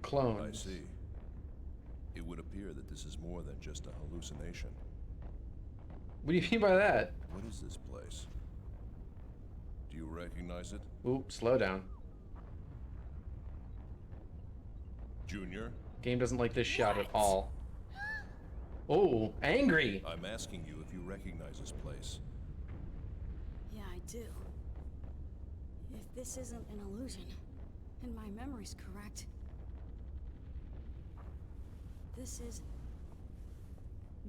Clones. I see. It would appear that this is more than just a hallucination. What do you mean by that? What is this place? Do you recognize it? Ooh, slow down. Junior? Game doesn't like this shot at all. Oh, angry! I'm asking you if you recognize this place. Yeah, I do. If this isn't an illusion, and my memory's correct, this is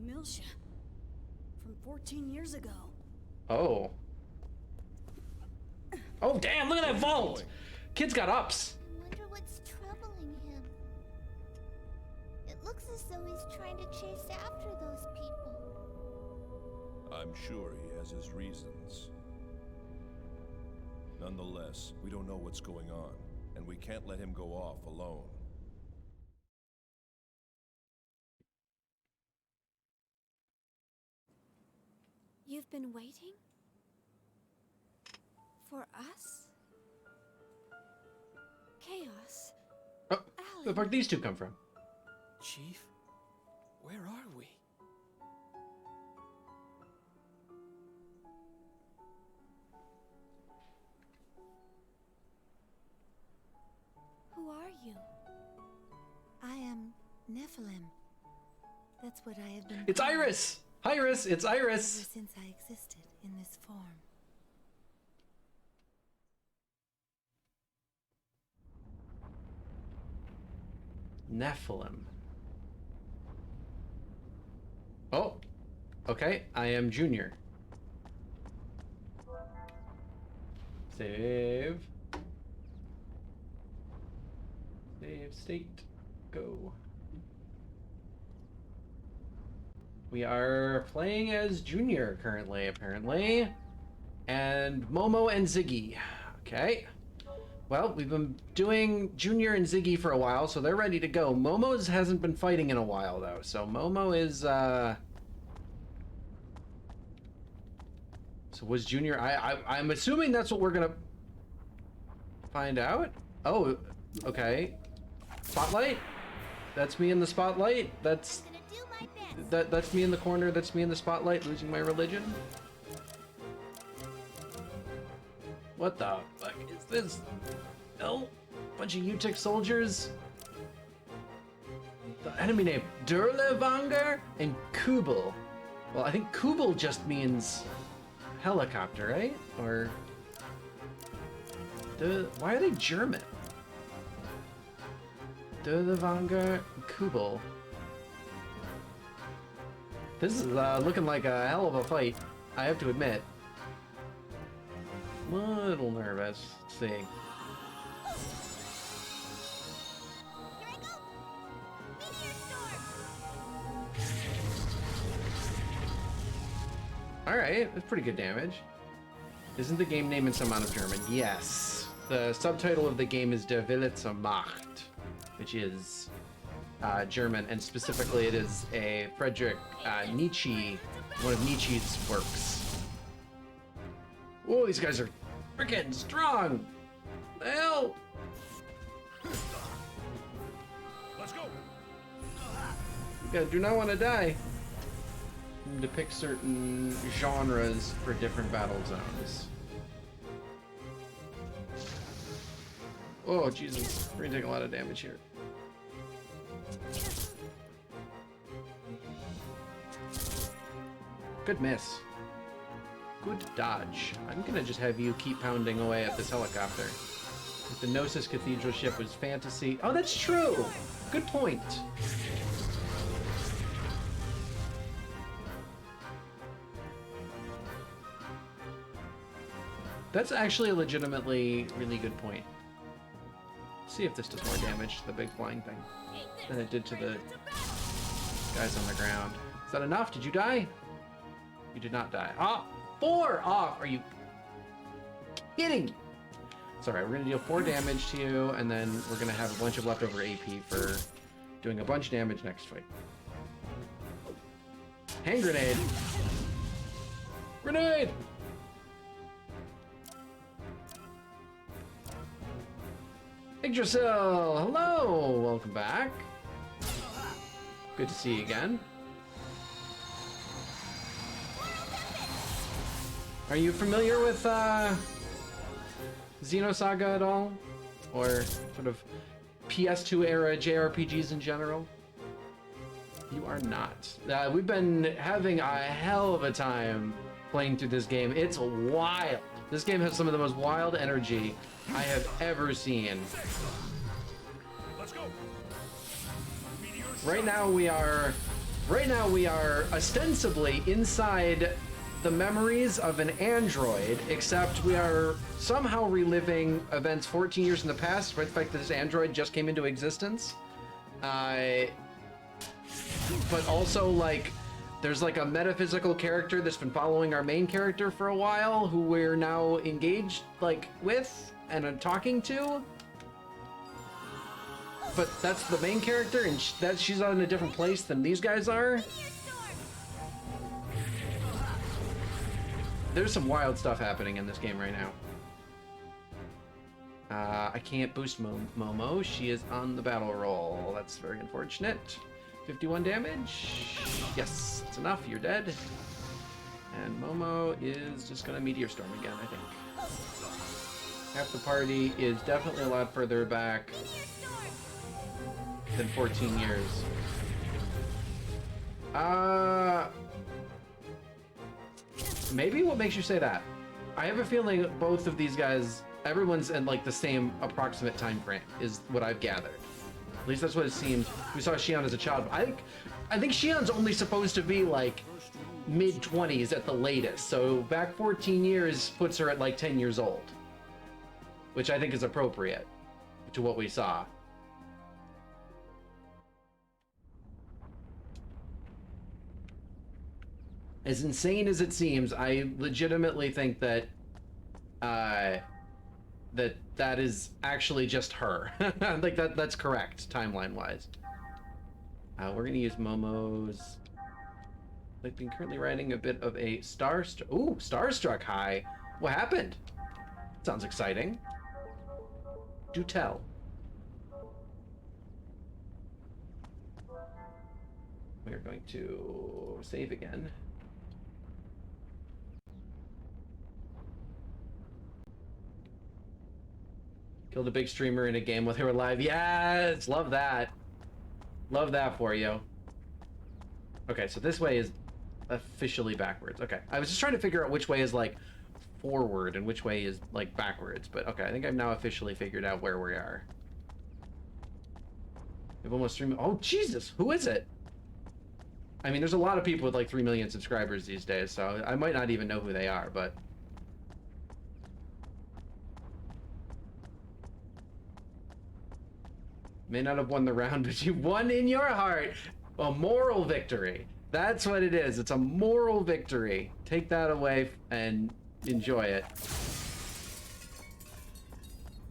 Milsha from 14 years ago. Oh. Oh, damn, look at that vault! Kid's got ups. I wonder what's troubling him. It looks as though he's trying to chase after those people. I'm sure he has his reasons. Nonetheless, we don't know what's going on, and we can't let him go off alone. You've been waiting? For us? Chaos. Oh, where'd these two come from? Chief, where are we? Who are you? I am Nephilim. That's what I have been It's called Iris! Iris! It's ever Iris! since I existed in this form. Nephilim. Oh, okay. I am Junior. Save. Save state. Go. We are playing as Junior currently, apparently. And Momo and Ziggy. Okay. Well, we've been doing Junior and Ziggy for a while, so they're ready to go. Momo's hasn't been fighting in a while, though, so Momo is, So was Junior... I'm assuming that's what we're gonna find out? Oh, okay. Spotlight? That's me in the spotlight? That's... I'm gonna do my best. That's me in the corner, that's me in the spotlight, losing my religion? What the fuck is this? No? Bunch of Utic soldiers? The enemy name, Durlevanger and Kubel. Well, I think Kubel just means helicopter, right? Or... Why are they German? Durlevanger and Kubel. This is looking like a hell of a fight, I have to admit. A little nervous. Let's see. Here I go! Meteor storm! Alright, that's pretty good damage. Isn't the game name in some amount of German? Yes. The subtitle of the game is Der Wille zur Macht, which is German, and specifically it is a Friedrich Nietzsche, one of Nietzsche's works. Whoa, these guys are freaking strong! The hell? Let's go. You guys do not want to die. You can depict certain genres for different battle zones. Oh, Jesus. We're gonna take a lot of damage here. Good miss. Good dodge. I'm gonna just have you keep pounding away at this helicopter. If the Gnosis Cathedral ship was fantasy... Oh, that's true! Good point. That's actually a legitimately really good point. Let's see if this does more damage to the big flying thing than it did to the guys on the ground. Is that enough? Did you die? You did not die. Ah! 4 off! Are you kidding? Sorry, we're gonna deal 4 damage to you, and then we're gonna have a bunch of leftover AP for doing a bunch of damage next fight. Hand grenade! Grenade! Yggdrasil! Hello! Welcome back. Good to see you again. Are you familiar with Xenosaga at all? Or sort of PS2 era JRPGs in general? You are not. We've been having a hell of a time playing through this game. It's wild. This game has some of the most wild energy I have ever seen. Let's go. Right now we are ostensibly inside the memories of an android, except we are somehow reliving events 14 years in the past, despite the fact that this android just came into existence. But also, like, there's like a metaphysical character that's been following our main character for a while, who we're now engaged, like, with and I'm talking to. But that's the main character, and she's on a different place than these guys are. There's some wild stuff happening in this game right now. I can't boost Momo. She is on the battle roll. That's very unfortunate. 51 damage. Yes, that's enough. You're dead. And Momo is just gonna Meteor Storm again, I think. Half the party is definitely a lot further back. than 14 years. Maybe what makes you say that? I have a feeling both of these guys, everyone's in like the same approximate time frame, is what I've gathered. At least that's what it seems. We saw Shion as a child. I think Shion's only supposed to be like mid-20s at the latest. So back 14 years puts her at like 10 years old, which I think is appropriate to what we saw. As insane as it seems, I legitimately think that that is actually just her. Like that's correct timeline-wise. We're gonna use Momo's. I've been currently writing a bit of a Starstruck high. What happened? Sounds exciting. Do tell. We are going to save again. Killed a big streamer in a game while they were live. Yes! Love that. Love that for you. Okay, so this way is officially backwards. Okay, I was just trying to figure out which way is like forward and which way is like backwards, but okay, I think I've now officially figured out where we are. We've almost 3 million. Oh, Jesus! Who is it? I mean, there's a lot of people with like 3 million subscribers these days, so I might not even know who they are, but... May not have won the round, but you won in your heart. A moral victory. That's what it is. It's a moral victory. Take that away and enjoy it.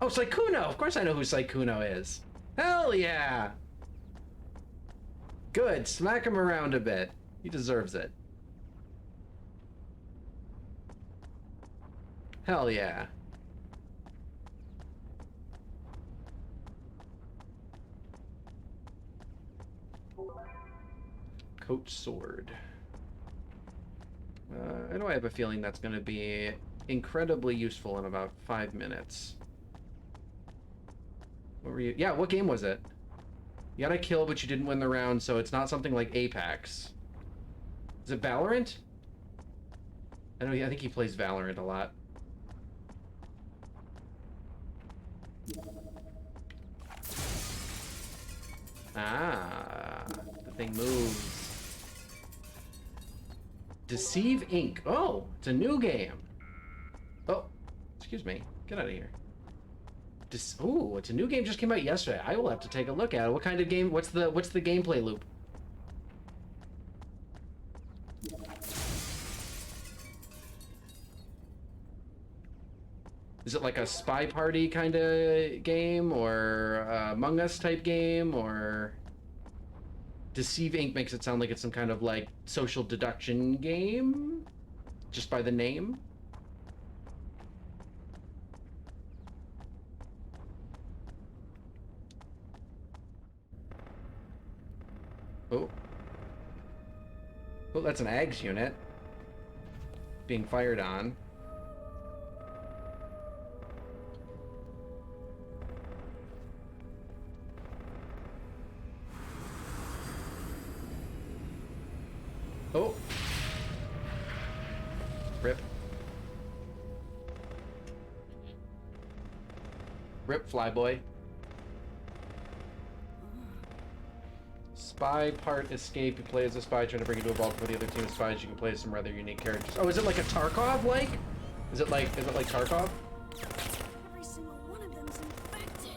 Oh, Saikuno! Of course I know who Saikuno is. Hell yeah! Good. Smack him around a bit. He deserves it. Hell yeah. Coach sword. I know I have a feeling that's going to be incredibly useful in about 5 minutes. What were you? Yeah, what game was it? You got a kill, but you didn't win the round, so it's not something like Apex. Is it Valorant? I think he plays Valorant a lot. Ah, the thing moves. Deceive Inc. Oh, it's a new game. Oh, excuse me. Get out of here. Oh, it's a new game, just came out yesterday. I will have to take a look at it. What kind of game? What's the gameplay loop? Is it like a spy party kind of game, or Among Us type game, or Deceive Inc. makes it sound like it's some kind of like social deduction game, just by the name. Oh. Oh, that's an AGS unit being fired on. Oh. Rip. Rip, Flyboy. Spy part escape. You play as a spy trying to bring into a vault for the other team of spies. You can play as some rather unique characters. Oh, is it like a Tarkov-like? Is it like Tarkov? Every single one of them's infected.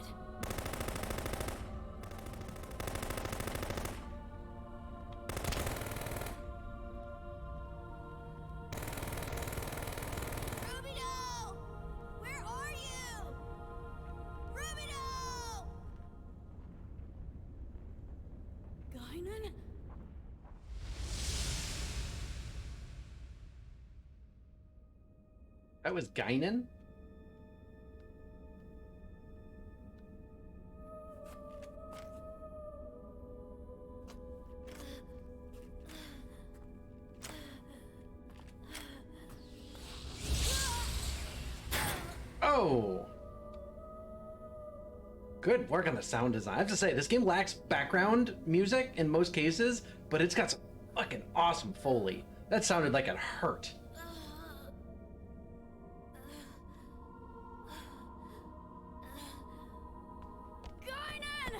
Rubido! Where are you? Rubido! Guinan? That was Guinan? Oh! Good work on the sound design. I have to say, this game lacks background music in most cases, but it's got some fucking awesome Foley. That sounded like it hurt. Guinan!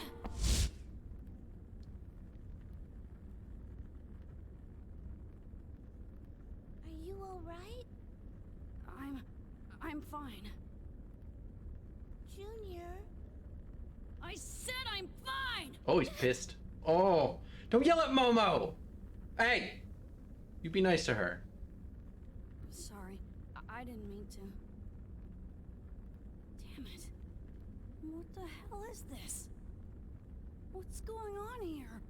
Are you alright? I'm fine. Junior? I said I'm fine! Oh, he's pissed. Oh, don't yell at Momo! Hey! You be nice to her. Sorry, I didn't mean to. Damn it. What the hell is this? What's going on here?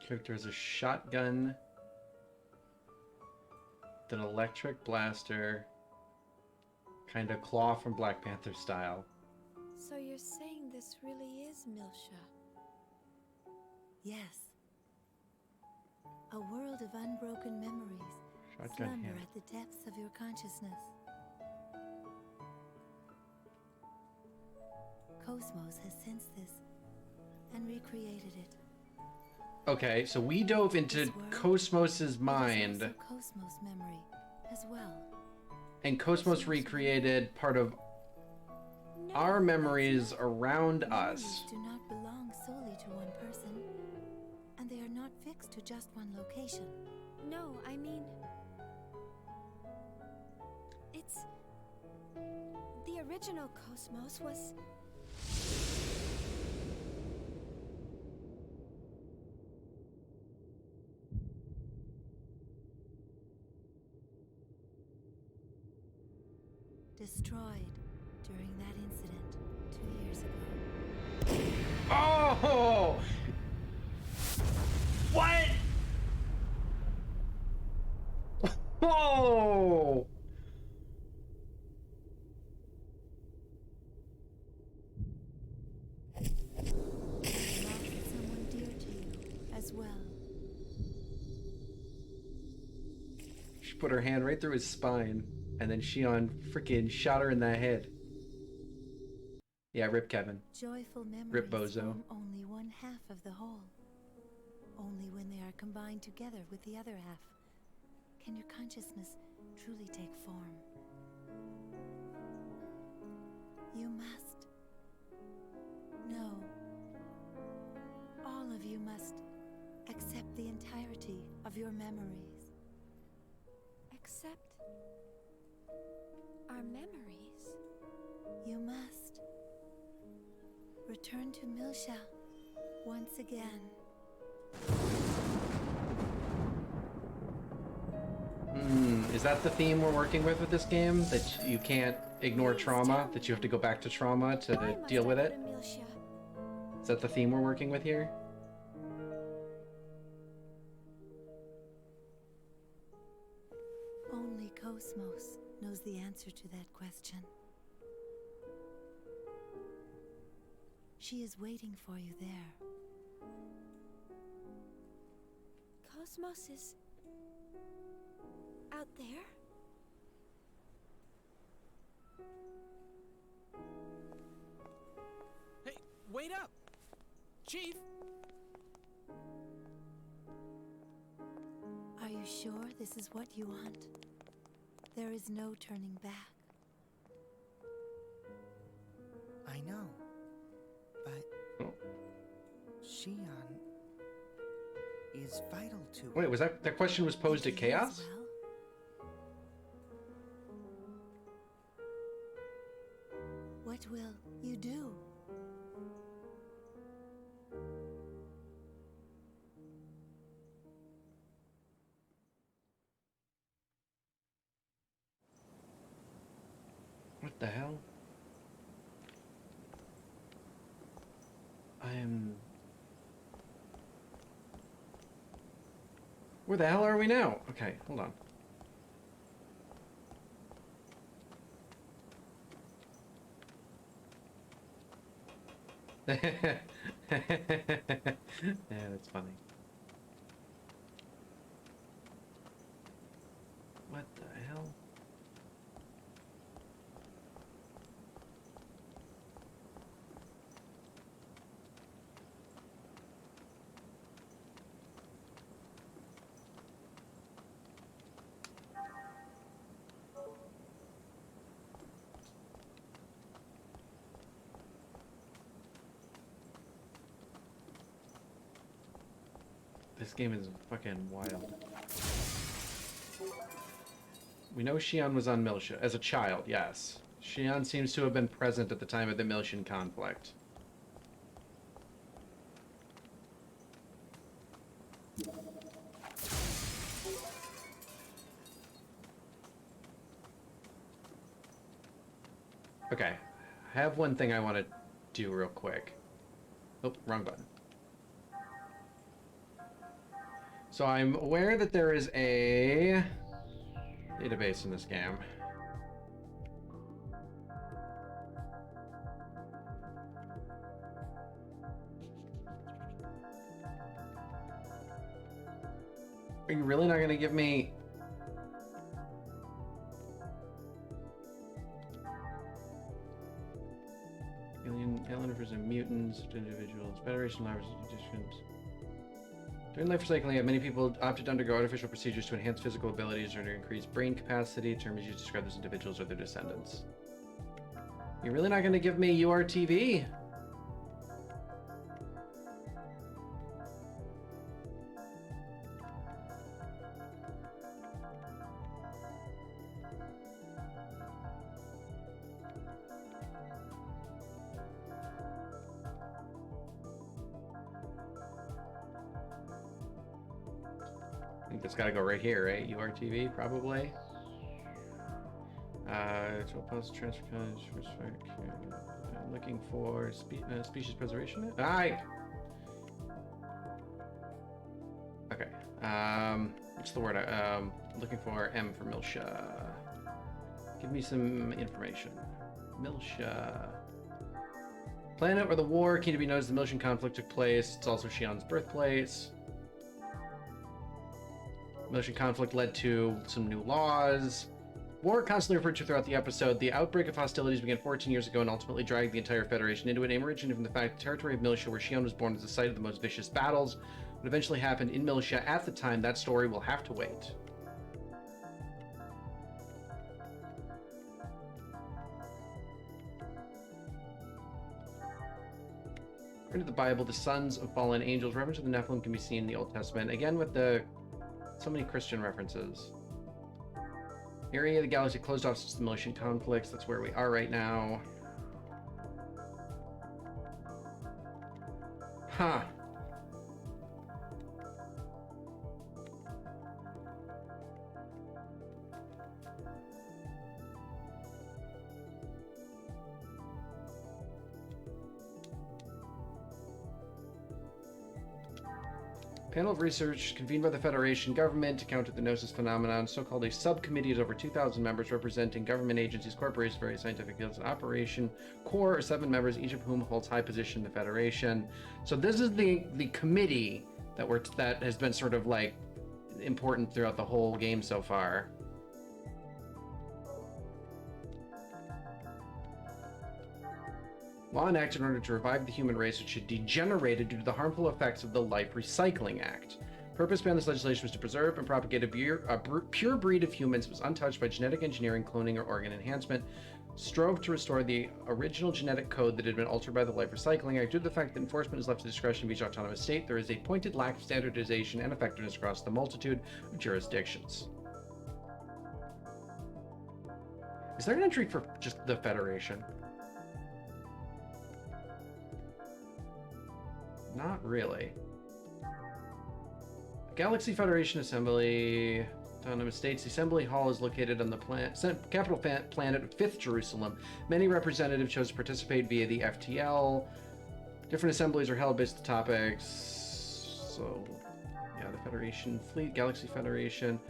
Character has a shotgun, with an electric blaster, kind of Claw from Black Panther style. So you're saying this really is Milsha? Yes. A world of unbroken memories Shotgun slumber hand. at the depths of your consciousness. Cosmos has sensed this and recreated it. Okay, so we dove into This world Cosmos's It is mind, also Cosmos memory as well. and Cosmos recreated part of No, our that's memories it. around Memories us. do not belong solely to one person, and they are not fixed to just one location. No, I mean... It's... The original Cosmos was... Destroyed during that incident 2 years ago. Oh! What? Oh! You lost someone dear to you as well. She put her hand right through his spine, and then Shion freaking shot her in the head. Yeah, rip Kevin. Joyful memories Rip Bozo. form only one half of the whole. Only when they are combined together with the other half can your consciousness truly take form. You must. No. All of you must accept the entirety of your memories. Except... our memories. You must. Return to Milsha once again. Is that the theme we're working with this game? That you can't ignore trauma? That you have to go back to trauma to Why must deal I with go it? to Milsha? Is that the theme we're working with here? Only Cosmos knows the answer to that question. She is waiting for you there. Cosmos is... out there? Hey, wait up! Chief! Are you sure this is what you want? There is no turning back. I know. But Oh. Shion is vital to it. Wait, was that question was posed to If he is Chaos? well, what will you do? What the hell? Where the hell are we now? Okay, hold on. Yeah, that's funny. What the hell? This game is fucking wild. We know Xion was on Miltia as a child, yes. Xion seems to have been present at the time of the Miltian conflict. Okay, I have one thing I want to do real quick. Oh, wrong button. So I'm aware that there is a database in this game. Are you really not going to give me... Alien refers to mutants, individuals, Federation lives, additions. During life recycling, many people opted to undergo artificial procedures to enhance physical abilities or to increase brain capacity. The term is used to describe those individuals or their descendants. You're really not going to give me URTV? I think that's got to go right here, right? URTV, probably. To oppose transfer looking for species preservation. Aye. Okay. What's the word? Looking for M for Miltia. Give me some information. Miltia. Planet where the war came to be known as the Miltian conflict took place. It's also Xion's birthplace. Miltian conflict led to some new laws. War, constantly referred to throughout the episode, the outbreak of hostilities began 14 years ago and ultimately dragged the entire Federation into it, originating from the fact the territory of Miltia, where Xion was born, was the site of the most vicious battles. What eventually happened in Miltia at the time, that story will have to wait. According to the Bible, the sons of fallen angels, reference to the Nephilim can be seen in the Old Testament. Again, with so many Christian references. Area of the galaxy closed off since the Miltian conflicts. That's where we are right now. Huh. Panel of research convened by the Federation government to counter the Gnosis phenomenon, so-called a subcommittee of over 2,000 members representing government agencies, corporations, various scientific fields, and operation core are 7 members, each of whom holds high position in the Federation. So this is the committee that has been sort of like important throughout the whole game so far. Law enacted in order to revive the human race, which had degenerated due to the harmful effects of the Life Recycling Act. Purpose behind this legislation was to preserve and propagate a pure breed of humans that was untouched by genetic engineering, cloning, or organ enhancement. Strove to restore the original genetic code that had been altered by the Life Recycling Act. Due to the fact that enforcement is left to the discretion of each autonomous state, there is a pointed lack of standardization and effectiveness across the multitude of jurisdictions. Is there an entry for just the Federation? Not really. Galaxy Federation Assembly, Autonomous States. The Assembly Hall is located on the capital planet of 5th Jerusalem. Many representatives chose to participate via the FTL. Different assemblies are held based on topics. So, yeah, the Federation Fleet, Galaxy Federation.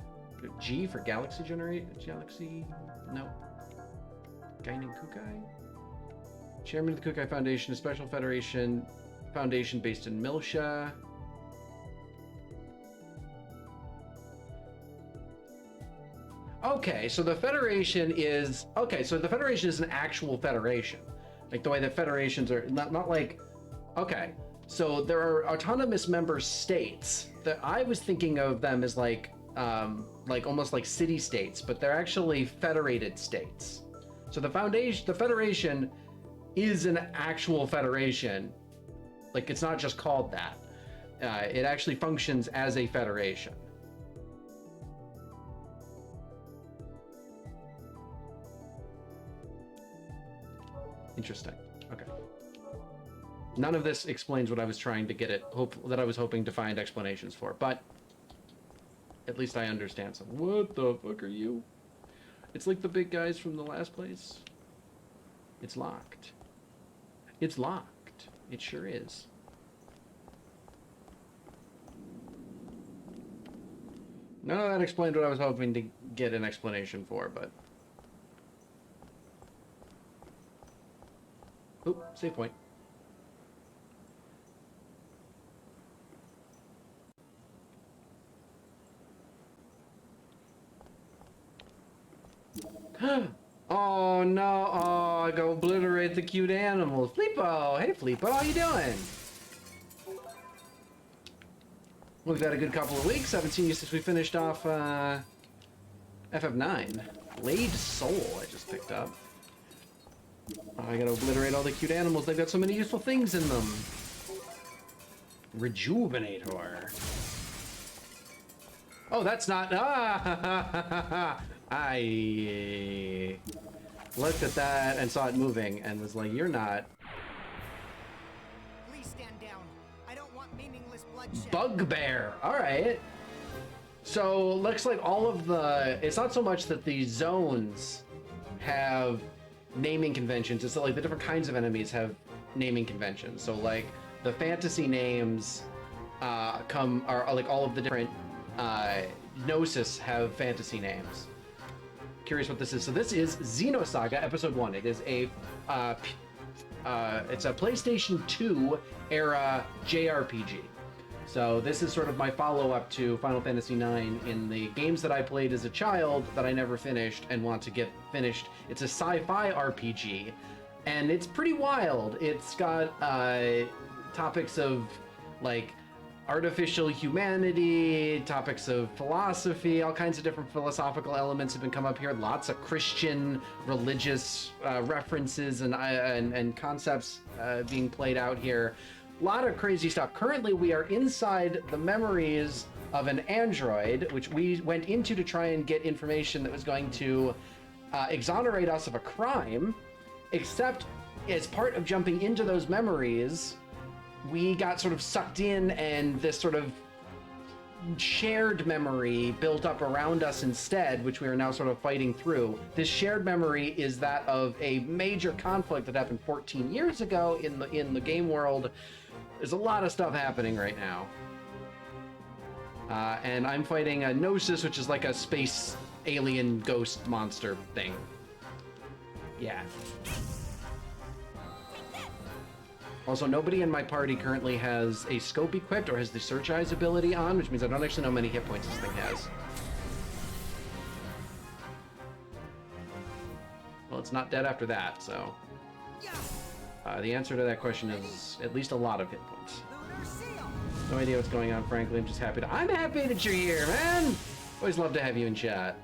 G for Galaxy Galaxy? No. Guinan Kukai? Chairman of the Kukai Foundation, a special federation Foundation based in Milsha. Okay, so the Federation is... Okay, so the Federation is an actual federation. Like the way that federations are... Not like... Okay, so there are autonomous member states that I was thinking of them as like almost like city-states, but they're actually federated states. So the Federation is an actual federation. Like, it's not just called that. It actually functions as a federation. Interesting. Okay. None of this explains what I was trying to get that I was hoping to find explanations for, but at least I understand some. What the fuck are you? It's like the big guys from the last place. It's locked. It's locked. It sure is. None of that explained what I was hoping to get an explanation for, but... Oop, save point. Oh no, oh, I go obliterate the cute animals. Fleepo! Hey Fleepo, how you doing? We've had a good couple of weeks. Haven't seen you since we finished off FF9. Blade Soul I just picked up. Oh, I gotta obliterate all the cute animals. They've got so many useful things in them. Rejuvenator. Oh, that's not... Ah! I looked at that and saw it moving and was like, you're not... Please stand down. I don't want meaningless bloodshed. Bugbear. All right. So looks like all of the... It's not so much that the zones have naming conventions. It's that, like, the different kinds of enemies have naming conventions. So like the fantasy names are like all of the different Gnosis have fantasy names. Curious what this is. So this is Xenosaga Episode 1. It is a it's a PlayStation 2 era JRPG. So this is sort of my follow-up to Final Fantasy IX in the games that I played as a child that I never finished and want to get finished. It's a sci-fi RPG, and it's pretty wild. It's got topics of like artificial humanity, topics of philosophy, all kinds of different philosophical elements have been come up here. Lots of Christian religious references and concepts being played out here. A lot of crazy stuff. Currently, we are inside the memories of an android, which we went into to try and get information that was going to exonerate us of a crime, except as part of jumping into those memories, we got sort of sucked in, and this sort of shared memory built up around us instead, which we are now sort of fighting through. This shared memory is that of a major conflict that happened 14 years ago in the game world. There's a lot of stuff happening right now. And I'm fighting a Gnosis, which is like a space alien ghost monster thing. Yeah. Also, nobody in my party currently has a scope equipped or has the search eyes ability on, which means I don't actually know how many hit points this thing has. Well, it's not dead after that, so... the answer to that question is at least a lot of hit points. No idea what's going on, frankly. I'm just happy I'm happy that you're here, man! Always love to have you in chat.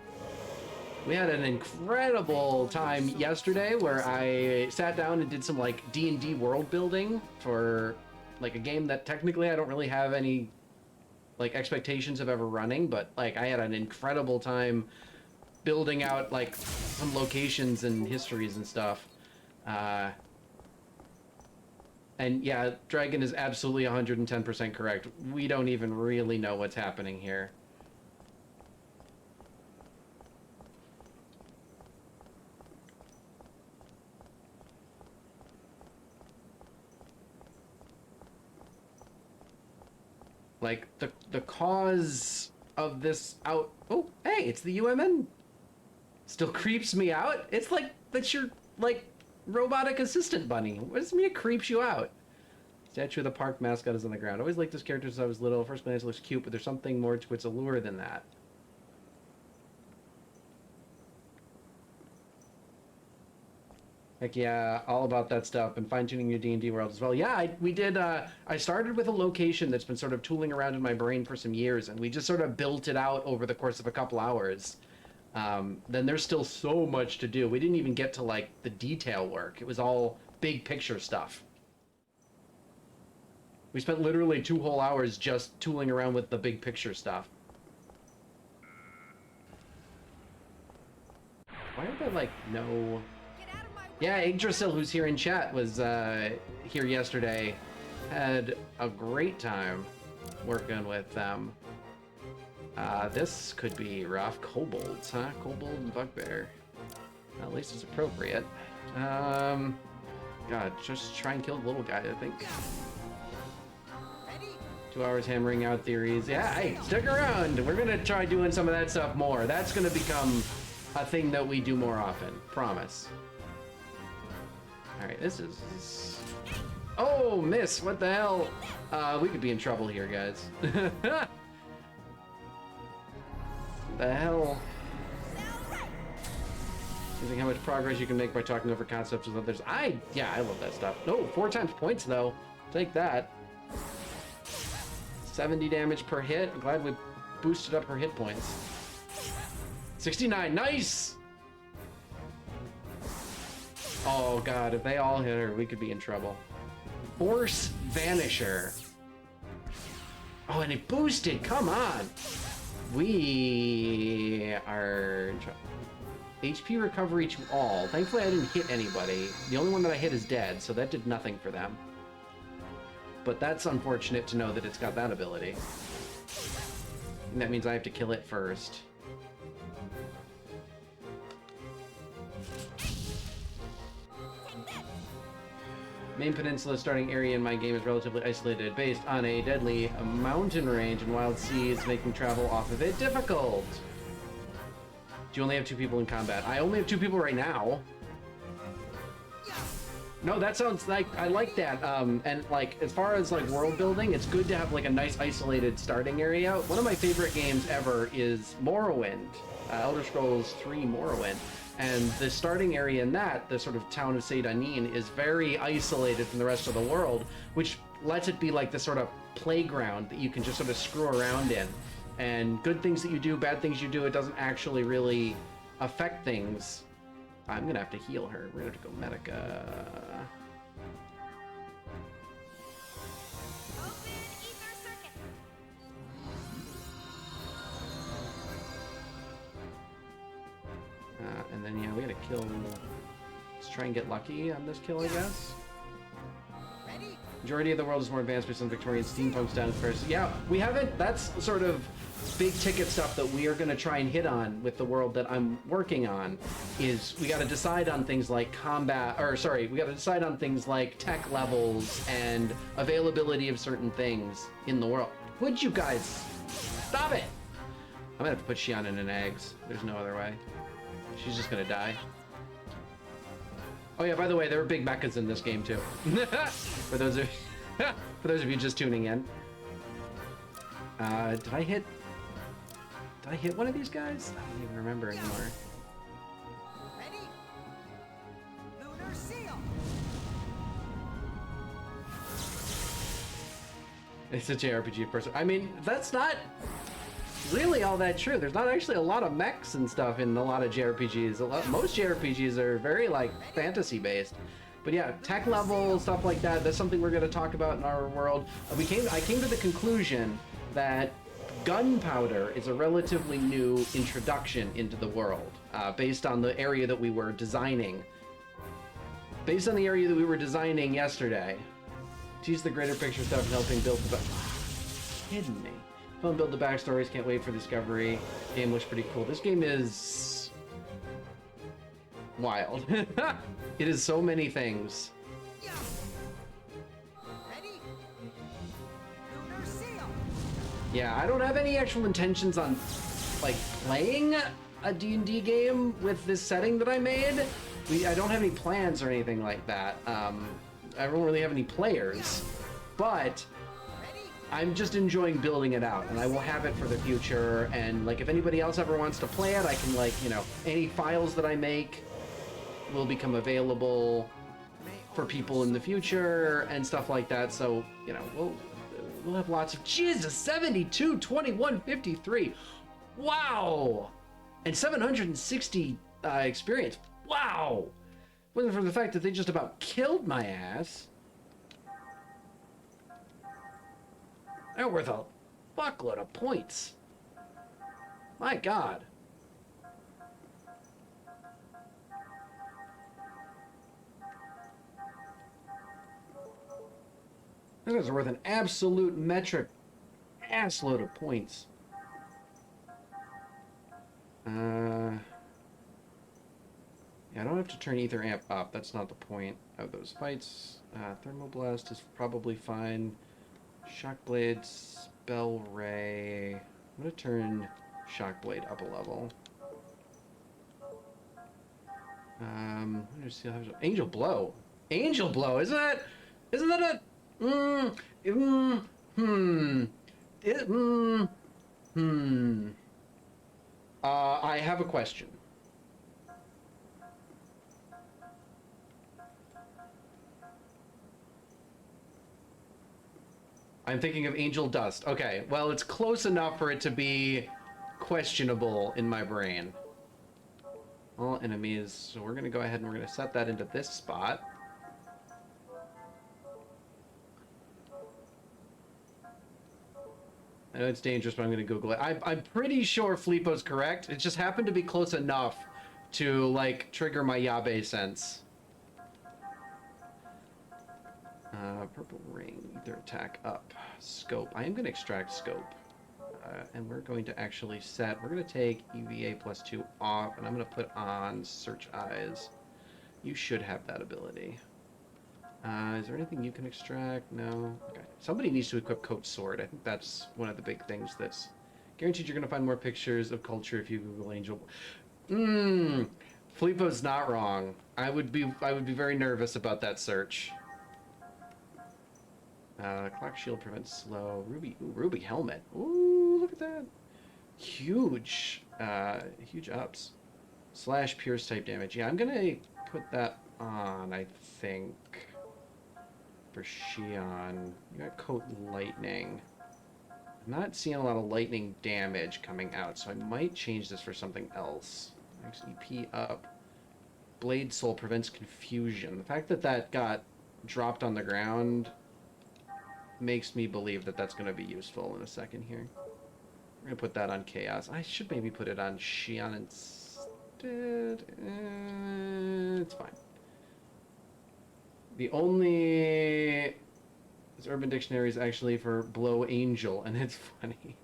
We had an incredible time yesterday where I sat down and did some like D&D world building for like a game that technically I don't really have any like expectations of ever running, but like I had an incredible time building out like some locations and histories and stuff. And yeah, Dragon is absolutely 110% correct. We don't even really know what's happening here. Like, the cause of this out... Oh, hey, it's the UMN. Still creeps me out. It's like, that's your, like, robotic assistant bunny. What does it mean it creeps you out? Statue of the park mascot is on the ground. Always liked this character since I was little. First glance, it looks cute, but there's something more to its allure than that. Heck yeah, all about that stuff and fine-tuning your D&D world as well. Yeah, we did. I started with a location that's been sort of tooling around in my brain for some years, and we just sort of built it out over the course of a couple hours. Then there's still so much to do. We didn't even get to, like, the detail work. It was all big picture stuff. We spent literally 2 whole hours just tooling around with the big picture stuff. Why are there, like, no... Yeah, Yggdrasil, who's here in chat, was here yesterday. Had a great time working with them. This could be rough. Kobolds, huh? Kobold and bugbear. At least it's appropriate. God, just try and kill the little guy, I think. 2 hours hammering out theories. Yeah, hey, stick around. We're gonna try doing some of that stuff more. That's gonna become a thing that we do more often. Promise. Alright, this is... Oh, miss! What the hell? We could be in trouble here, guys. The hell? Using how much progress you can make by talking over concepts with others. Yeah, I love that stuff. No, 4 times points, though. Take that. 70 damage per hit. I'm glad we boosted up her hit points. 69, nice! Oh god, if they all hit her, we could be in trouble. Force Vanisher. Oh, and it boosted, come on! We are in trouble. HP recovery to all. Thankfully I didn't hit anybody. The only one that I hit is dead, so that did nothing for them. But that's unfortunate to know that it's got that ability. And that means I have to kill it first. Main peninsula starting area in my game is relatively isolated, based on a deadly mountain range and wild seas, making travel off of it difficult. Do you only have 2 people in combat? I only have 2 people right now. No, that sounds like, I like that. And like, as far as like world building, it's good to have like a nice isolated starting area. One of my favorite games ever is Morrowind, Elder Scrolls 3 Morrowind. And the starting area in that, the sort of town of Seydanin, is very isolated from the rest of the world, which lets it be like the sort of playground that you can just sort of screw around in. And good things that you do, bad things you do, it doesn't actually really affect things. I'm gonna have to heal her. We're gonna have to go Medica. And then, yeah, we gotta kill... Let's try and get lucky on this kill, I guess. Majority of the world is more advanced based on Victorian steampunk style first. Yeah, we haven't... That's sort of big ticket stuff that we are gonna try and hit on with the world that I'm working on, is we gotta decide on things like combat... Or, sorry, we gotta decide on things like tech levels and availability of certain things in the world. Would you guys... Stop it! I'm gonna have to put Xion in an eggs. There's no other way. She's just gonna die. Oh yeah, by the way, there are big mechas in this game too. for those of you just tuning in. Did I hit one of these guys? I don't even remember anymore. Ready? Lunar seal. It's a JRPG person. I mean, that's not really all that true. There's not actually a lot of mechs and stuff in a lot of JRPGs. Most JRPGs are very like fantasy based. But yeah, tech level, stuff like that, that's something we're going to talk about in our world. I came to the conclusion that gunpowder is a relatively new introduction into the world, based on the area that we were designing. Based on the area that we were designing yesterday. Tease the greater picture stuff and helping build the... Kidding me. Help build the backstories, can't wait for Discovery. Game looks pretty cool. This game is... wild. It is so many things. Ready? Lunar seal. Yeah, I don't have any actual intentions on, like, playing a D&D game with this setting that I made. I don't have any plans or anything like that. I don't really have any players. but I'm just enjoying building it out, and I will have it for the future. And like, if anybody else ever wants to play it, I can, like, you know, any files that I make will become available for people in the future and stuff like that. So, you know, we'll have lots of, Jesus, 72, 21, 53. Wow. And 760 experience. Wow. Wasn't for the fact that they just about killed my ass. They're worth a fuckload of points. My God. This is worth an absolute metric assload of points. Yeah, I don't have to turn Ether Amp up. That's not the point of those fights. Thermal Blast is probably fine. Shock Blade, Spell Ray. I'm gonna turn Shock Blade up a level. Let me see. Angel Blow. Angel Blow, isn't that a I have a question. I'm thinking of Angel Dust. Okay, well, it's close enough for it to be questionable in my brain. All enemies. So we're gonna go ahead and we're gonna set that into this spot. I know it's dangerous, but I'm going to Google it. I'm pretty sure Flippo's correct. It just happened to be close enough to, like, trigger my Yabe sense. Purple ring, either attack up. Scope. I am going to extract scope. And we're going to actually set... We're going to take EVA +2 off, and I'm going to put on Search Eyes. You should have that ability. Is there anything you can extract? No? Okay. Somebody needs to equip Coat Sword. I think that's one of the big things that's... Guaranteed you're going to find more pictures of culture if you Google Angel... Flippo's not wrong. I would be very nervous about that search. Clock Shield prevents slow. Ruby Helmet. Ooh, look at that. Huge. Huge ups. Slash Pierce type damage. Yeah, I'm going to put that on, I think. For Shion. You got Coat Lightning. I'm not seeing a lot of lightning damage coming out, so I might change this for something else. Next EP up. Blade Soul prevents confusion. The fact that that got dropped on the ground makes me believe that that's going to be useful in a second here. We're going to put that on Chaos. I should maybe put it on Shion instead. It's fine. The only... This Urban Dictionary is actually for Blow Angel, and it's funny.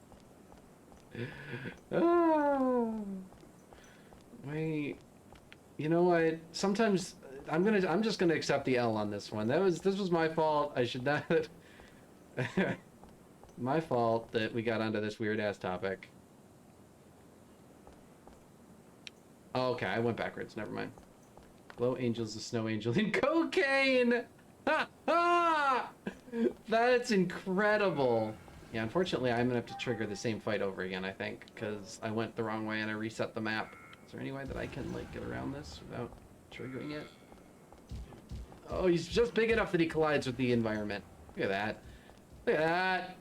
Wait. You know what? Sometimes I'm just gonna accept the L on this one. This was my fault. I should not... My fault that we got onto this weird-ass topic. Oh, okay, I went backwards. Never mind. Glow Angel's the Snow Angel in cocaine! Ha ha! That's incredible. Yeah, unfortunately, I'm gonna have to trigger the same fight over again, I think, because I went the wrong way and I reset the map. Is there any way that I can, like, get around this without triggering it? Oh, he's just big enough that he collides with the environment. Look at that. Look at that!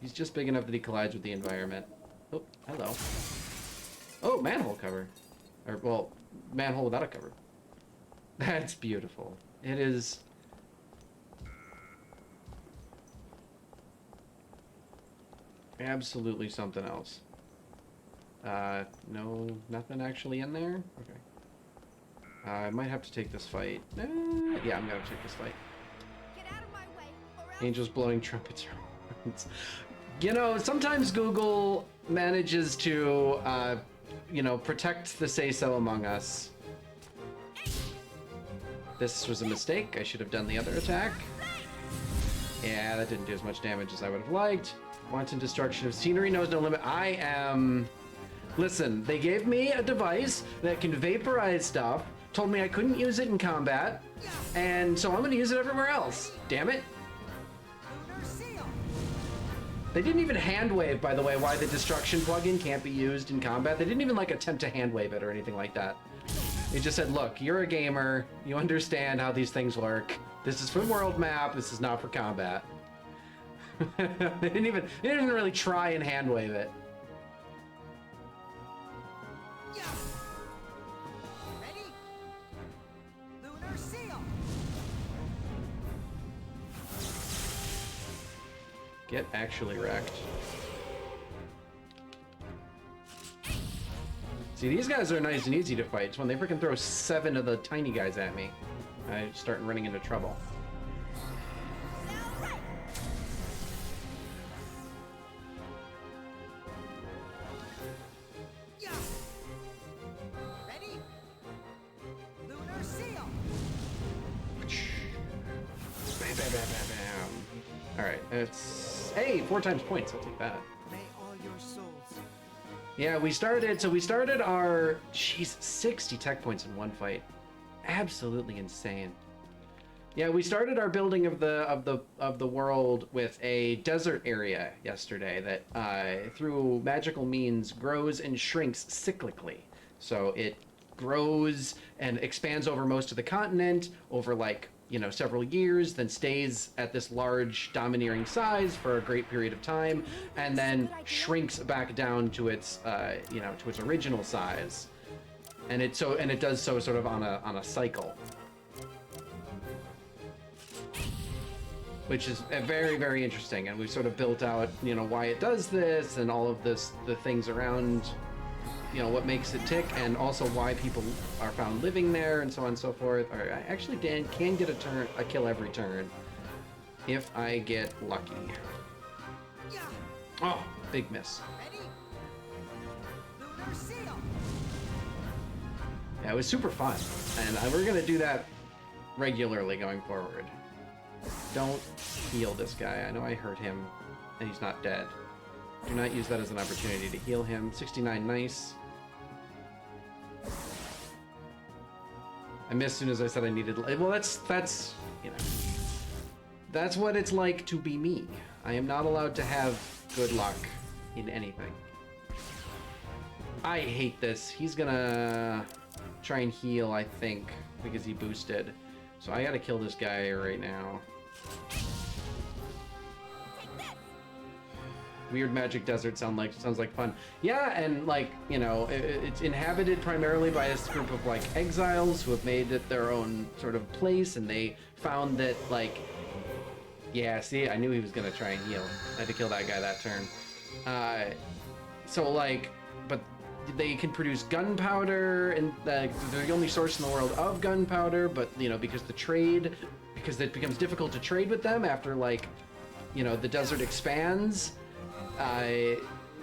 He's just big enough that he collides with the environment. Oh, hello. Oh, manhole cover. Or, well, manhole without a cover. That's beautiful. It is... absolutely something else. No, nothing actually in there? Okay. I might have to take this fight. Yeah, I'm gonna take this fight. Get out of my way, or else... Angels blowing trumpets. You know, sometimes Google manages to, you know, protect the say-so among us. This was a mistake. I should have done the other attack. Yeah, that didn't do as much damage as I would have liked. Wanton destruction of scenery knows no limit. I am... Listen, they gave me a device that can vaporize stuff, told me I couldn't use it in combat, and so I'm gonna use it everywhere else. Damn it. Lunar seal. They didn't even hand wave, by the way, why the destruction plugin can't be used in combat. They didn't even like attempt to hand wave it or anything like that. They just said, look, you're a gamer, you understand how these things work. This is for world map, this is not for combat. They didn't even really try and hand wave it. Ready? Lunar seal. Get actually wrecked. See, these guys are nice and easy to fight. It's when they freaking throw 7 of the tiny guys at me, I start running into trouble. Ready? Lunar seal. Bam, bam, bam, bam, bam. All right, it's, hey, 4 times points. I'll take that. May all your souls. Yeah, we started our, jeez, 60 tech points in one fight. Absolutely insane. Yeah, we started our building of the world with a desert area yesterday that through magical means grows and shrinks cyclically. So it grows and expands over most of the continent over like, you know, several years, then stays at this large domineering size for a great period of time, and then shrinks back down to its you know, to its original size. And it does so sort of on a cycle. Which is very, very interesting, and we've sort of built out, you know, why it does this and all of this, the things around, you know, what makes it tick, and also why people are found living there, and so on and so forth. All right, I actually can get a kill every turn if I get lucky. Oh, big miss. Ready? Lunar seal. Yeah, it was super fun, and we're gonna do that regularly going forward. Don't heal this guy. I know I hurt him, and he's not dead. Do not use that as an opportunity to heal him. 69, nice. I missed as soon as I said I needed. Well, that's you know, that's what it's like to be me. I am not allowed to have good luck in anything. I hate this. He's gonna try and heal, I think, because he boosted. So I gotta kill this guy right now. Weird magic desert sounds like fun. Yeah, and like, you know, it's inhabited primarily by this group of like exiles who have made it their own sort of place, and they found that like, yeah, see, I knew he was gonna try and heal. I had to kill that guy that turn. So like, but they can produce gunpowder, and they're the only source in the world of gunpowder, but you know, because it becomes difficult to trade with them after, like, you know, the desert expands.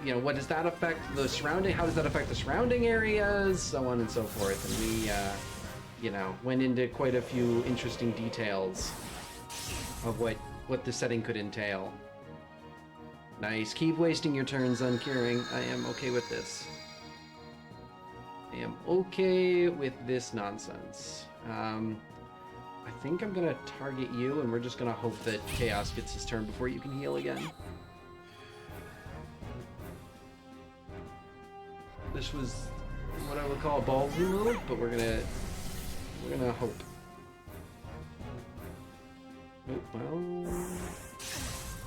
You know, what does that affect the surrounding? How does that affect the surrounding areas? So on and so forth. And we, you know, went into quite a few interesting details of what the setting could entail. Nice. Keep wasting your turns on curing. I am okay with this. I am okay with this nonsense. I think I'm gonna target you, and we're just gonna hope that Chaos gets his turn before you can heal again. This was what I would call a ballsy move, but we're gonna hope. Oh, well.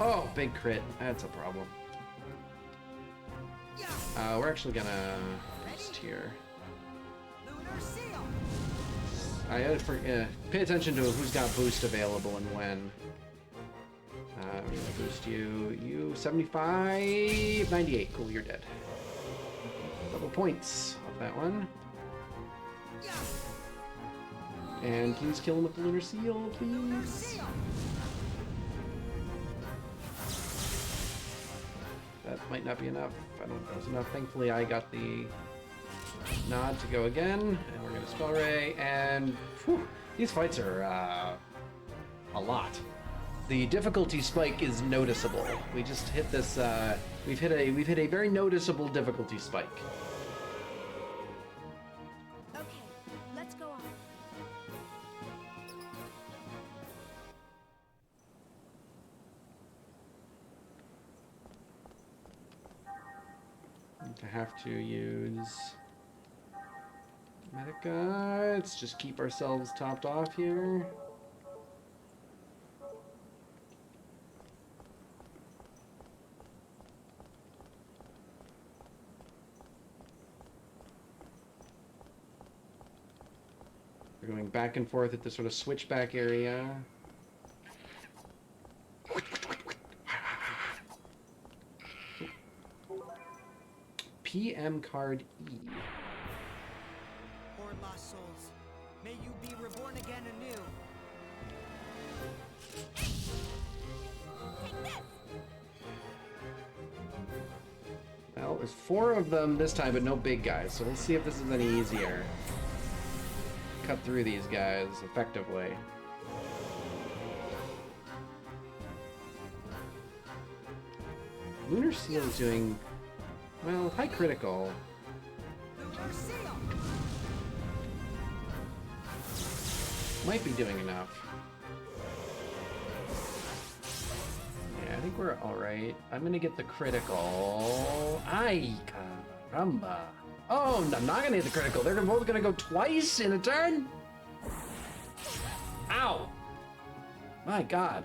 Oh, big crit. That's a problem. We're actually gonna boost here. Lunar seal. I gotta pay attention to who's got boost available and when. I'm gonna boost you. You 75, 98. Cool, you're dead. Double points off that one. And please kill him with the lunar seal, please. That might not be enough. I don't know if that was enough. Thankfully, I got the nod to go again, and we're gonna spell ray. And whew, these fights are a lot. The difficulty spike is noticeable. We just hit this. We've hit a very noticeable difficulty spike. Okay, let's go on. have to use Medica. Let's just keep ourselves topped off here. We're going back and forth at the sort of switchback area. PM card E. Poor lost souls. May you be reborn again anew. Well, there's 4 of them this time, but no big guys. So let's see if this is any easier. Cut through these guys effectively. Lunar Seal is doing, well, high critical. Lunar Seal! Might be doing enough. Yeah, I think we're alright. I'm gonna get the critical. Ay, caramba. Oh, I'm not gonna hit the critical. They're both gonna go twice in a turn? Ow! My god.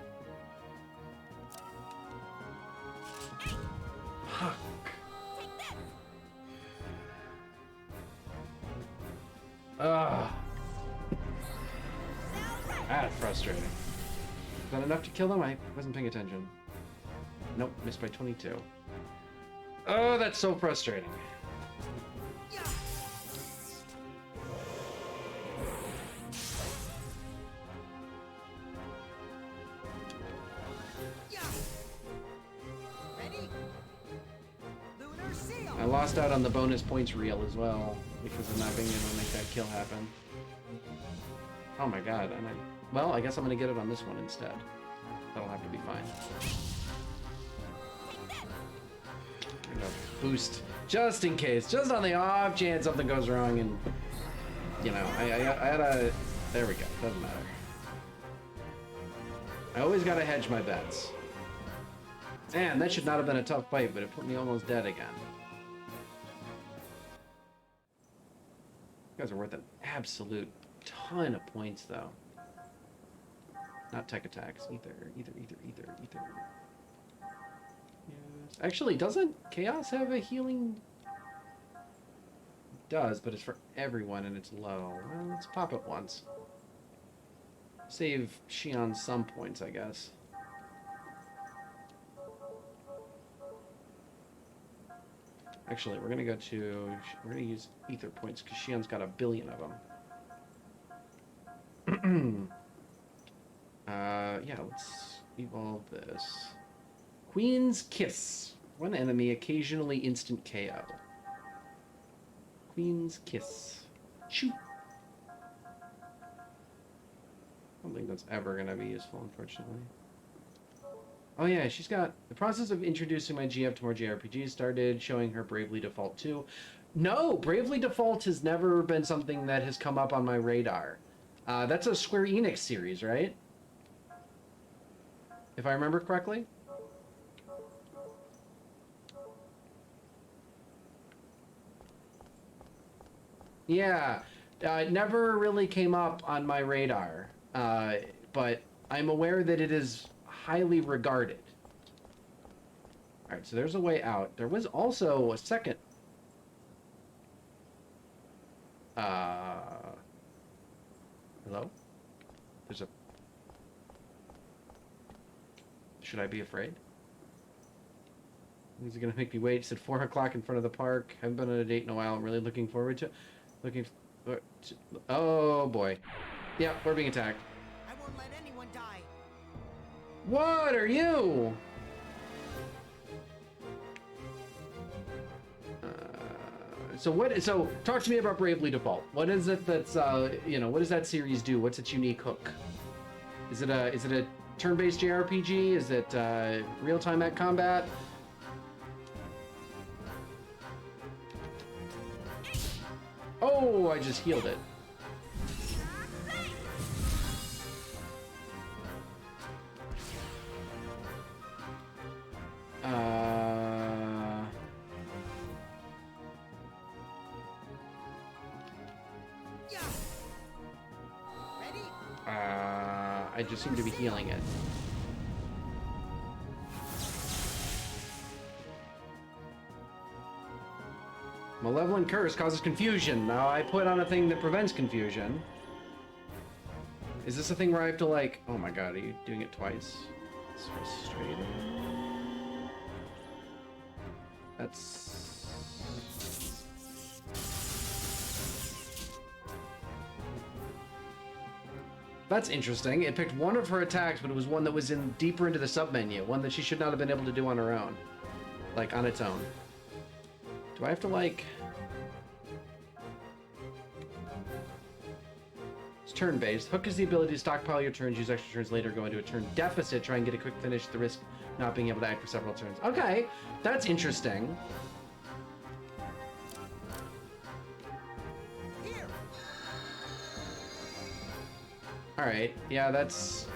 Fuck. Ugh. That's frustrating. Is that enough to kill them? I wasn't paying attention. Nope, missed by 22. Oh, that's so frustrating. Ready? Lunar Seal! I lost out on the bonus points reel as well because of not being able to make that kill happen. Oh my god, well, I guess I'm gonna get it on this one instead. That'll have to be fine. I'm gonna boost just in case, just on the off chance something goes wrong and, you know, I had a, there we go, doesn't matter. I always gotta hedge my bets. Man, that should not have been a tough fight, but it put me almost dead again. You guys are worth an absolute ton of points, though. Not tech attacks. Either. Yes. Actually, doesn't Chaos have a healing? It does, but it's for everyone and it's low. Well, let's pop it once. Save Xion some points, I guess. Actually, we're gonna use ether points because Xion's got 1 billion of them. Yeah, let's evolve this. Queen's Kiss. One enemy, occasionally instant KO. Queen's Kiss. Shoot. I don't think that's ever gonna be useful, unfortunately. Oh yeah, she's got the process of introducing my GF to more JRPGs started, showing her Bravely Default 2. No, Bravely Default has never been something that has come up on my radar. That's a Square Enix series, right? If I remember correctly? Yeah, it never really came up on my radar, but I'm aware that it is highly regarded. Alright, so there's a way out. There was also a second... Hello? There's a... Should I be afraid? Is it gonna make me wait? It's at 4 o'clock in front of the park. Haven't been on a date in a while. I'm really looking forward to... Oh, boy. Yeah, we're being attacked. I won't let anyone die. What are you? So talk to me about Bravely Default. What is it that's what does that series do? What's its unique hook? Is it a turn-based JRPG? Is it real-time at combat? Oh, I just healed it. I just seem to be healing it. Malevolent curse causes confusion. Now I put on a thing that prevents confusion. Is this a thing where I have to like... Oh my god, are you doing it twice? It's frustrating. That's... That's interesting. It picked one of her attacks, but it was one that was in deeper into the submenu. One that she should not have been able to do on her own. Like, on its own. Do I have to, like... It's turn-based. Hook is the ability to stockpile your turns, use extra turns later, go into a turn deficit, try and get a quick finish at the risk of not being able to act for several turns. Okay, that's interesting. Here. Alright, yeah, that's...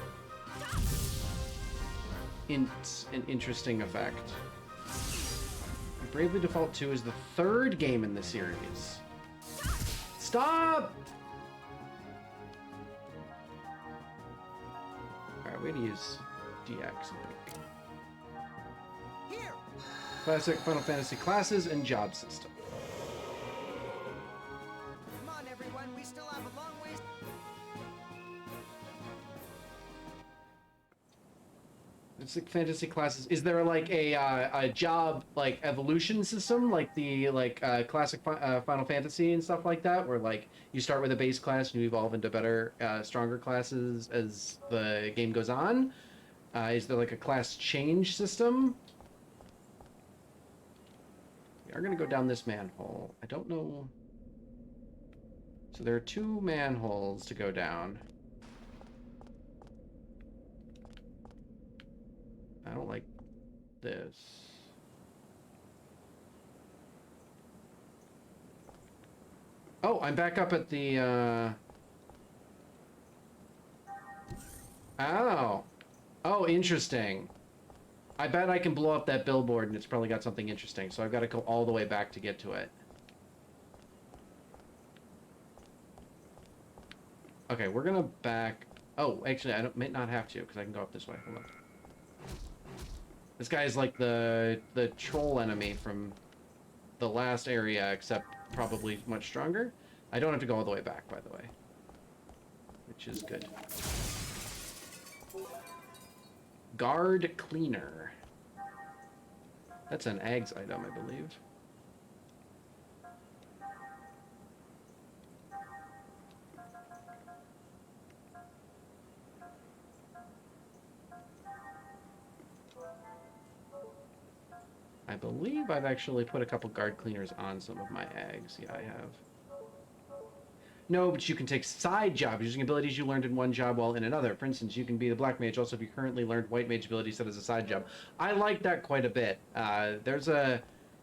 an interesting effect. Bravely Default 2 is the third game in the series. Stop! Alright, way to use DX, I think. Here. Classic Final Fantasy classes and job system. Come on, everyone. We still have a long ways. It's like fantasy classes. Is there like a job like evolution system like the classic Final Fantasy and stuff like that, where like you start with a base class and you evolve into better, stronger classes as the game goes on? Is there like a class change system? We are gonna go down this manhole. I don't know. So there are 2 manholes to go down. I don't like this. Oh, I'm back up at the, Oh. Oh, interesting. I bet I can blow up that billboard and it's probably got something interesting, so I've got to go all the way back to get to it. Okay, we're gonna back... Oh, actually, I might not have to, because I can go up this way. Hold on. This guy is like the troll enemy from the last area, except probably much stronger. I don't have to go all the way back, by the way. Which is good. Guard Cleaner. That's an Ags item, I believe. I believe I've actually put a couple guard cleaners on some of my Ags. Yeah, I have. No, but you can take side jobs using abilities you learned in one job while in another. For instance, you can be the black mage also if you currently learned white mage ability set as a side job. I like that quite a bit. There's a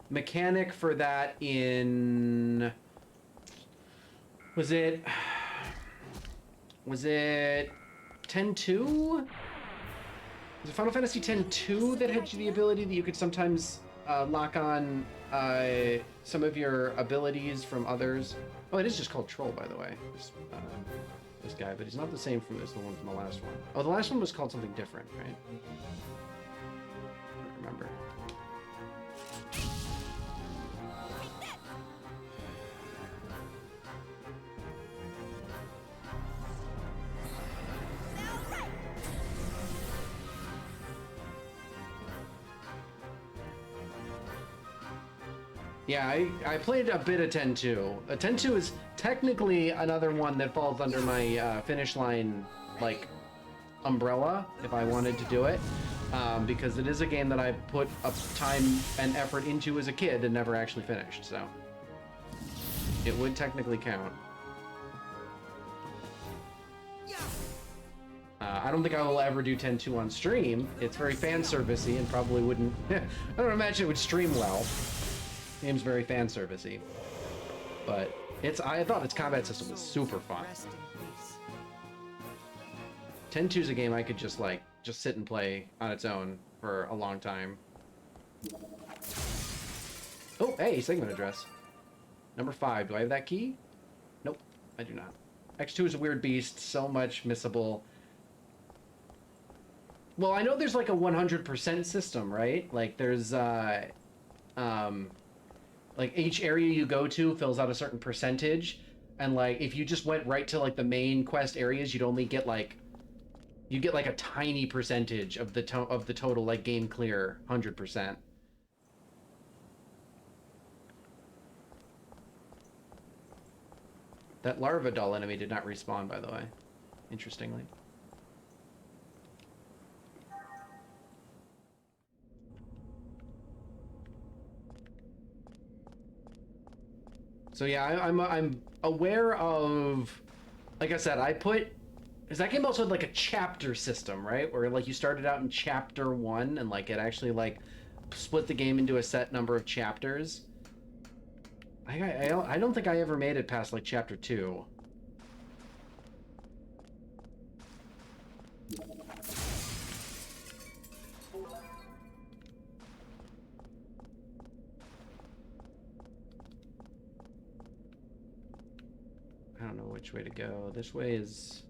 mechanic for that in... Was it 10-2? Was it Final Fantasy X-2 that had the ability that you could sometimes lock on some of your abilities from others? Oh, it is just called Troll, by the way. This guy, but he's not the same as the one from the last one. Oh, the last one was called something different, right? I don't remember. Yeah, I played a bit of 10-2. 10-2 is technically another one that falls under my finish line, like, umbrella, if I wanted to do it. Because it is a game that I put up time and effort into as a kid and never actually finished, so... It would technically count. I don't think I will ever do 10-2 on stream. It's very fan servicey and probably wouldn't... I don't imagine it would stream well. Game's very fan servicey, but I thought its combat system was super fun. 10-2 is a game I could just sit and play on its own for a long time. Oh, hey, segment address. Number 5. Do I have that key? Nope, I do not. X2 is a weird beast, so much missable. Well, I know there's like a 100% system, right? Like there's like each area you go to fills out a certain percentage, and like if you just went right to like the main quest areas, you'd only get like a tiny percentage of the total like game clear 100%. That larva doll enemy did not respawn, by the way, interestingly. So yeah, I'm aware of, like I said, because that game also had like a chapter system, right? Where like you started out in chapter 1 and like it actually like split the game into a set number of chapters. I don't think I ever made it past like chapter 2. I don't know which way to go. This way is...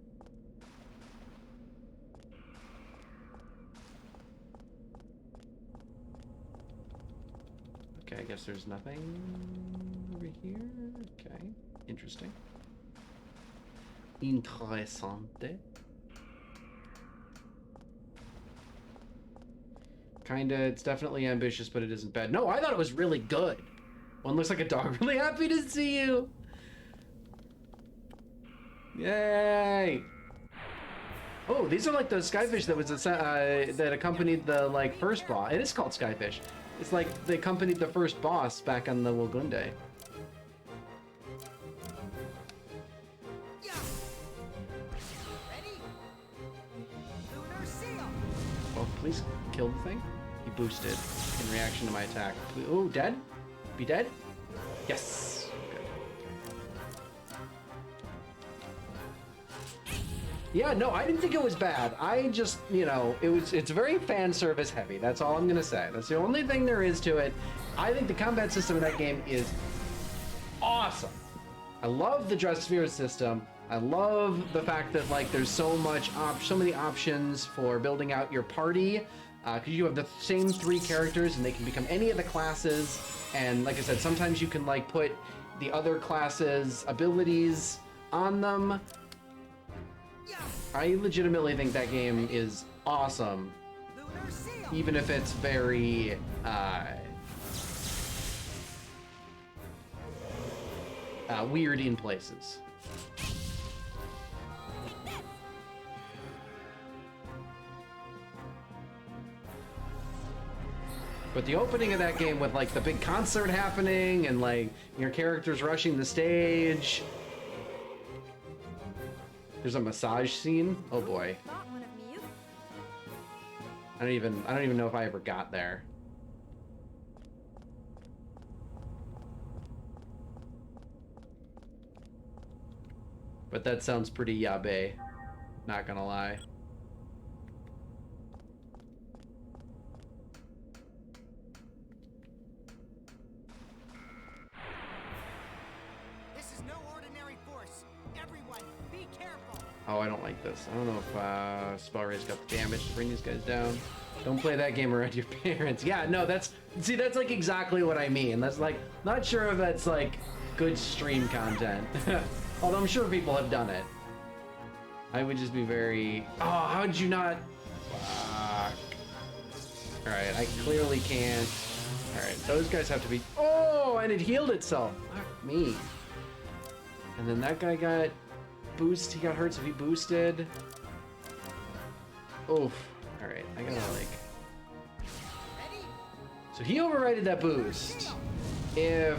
Okay, I guess there's nothing over here. Okay, interesting. Interessante. Kinda, it's definitely ambitious, but it isn't bad. No, I thought it was really good. One looks like a dog. Really happy to see you. Yay! Oh, these are like the skyfish that was that accompanied the like first boss. It is called skyfish. It's like they accompanied the first boss back on the Wogunde. Oh, please kill the thing. He boosted in reaction to my attack. Oh, dead? Be dead? Yes. Yeah, no, I didn't think it was bad. I just, you know, it's very fan service heavy. That's all I'm gonna say. That's the only thing there is to it. I think the combat system in that game is awesome. I love the Dress Sphere system. I love the fact that like there's so many options for building out your party, because you have the same 3 characters and they can become any of the classes. And like I said, sometimes you can like put the other classes' abilities on them. I legitimately think that game is awesome, even if it's very weird in places. But the opening of that game with like the big concert happening and like your characters rushing the stage. There's a massage scene. Oh boy. I don't even know if I ever got there. But that sounds pretty yabe. Not gonna lie. This is no ordinary force. Everyone, be careful. Oh, I don't like this. I don't know if Spell Raise got the damage to bring these guys down. Don't play that game around your parents. Yeah, no, that's like exactly what I mean. That's like, not sure if that's like good stream content. Although I'm sure people have done it. I would just be very... Oh, how did you not... Fuck. Alright, I clearly can't. Alright, those guys have to be... Oh, and it healed itself. Fuck me. And then that guy got... Boost, he got hurt, so he boosted. Oof. Alright, I gotta like... So he overrided that boost. If...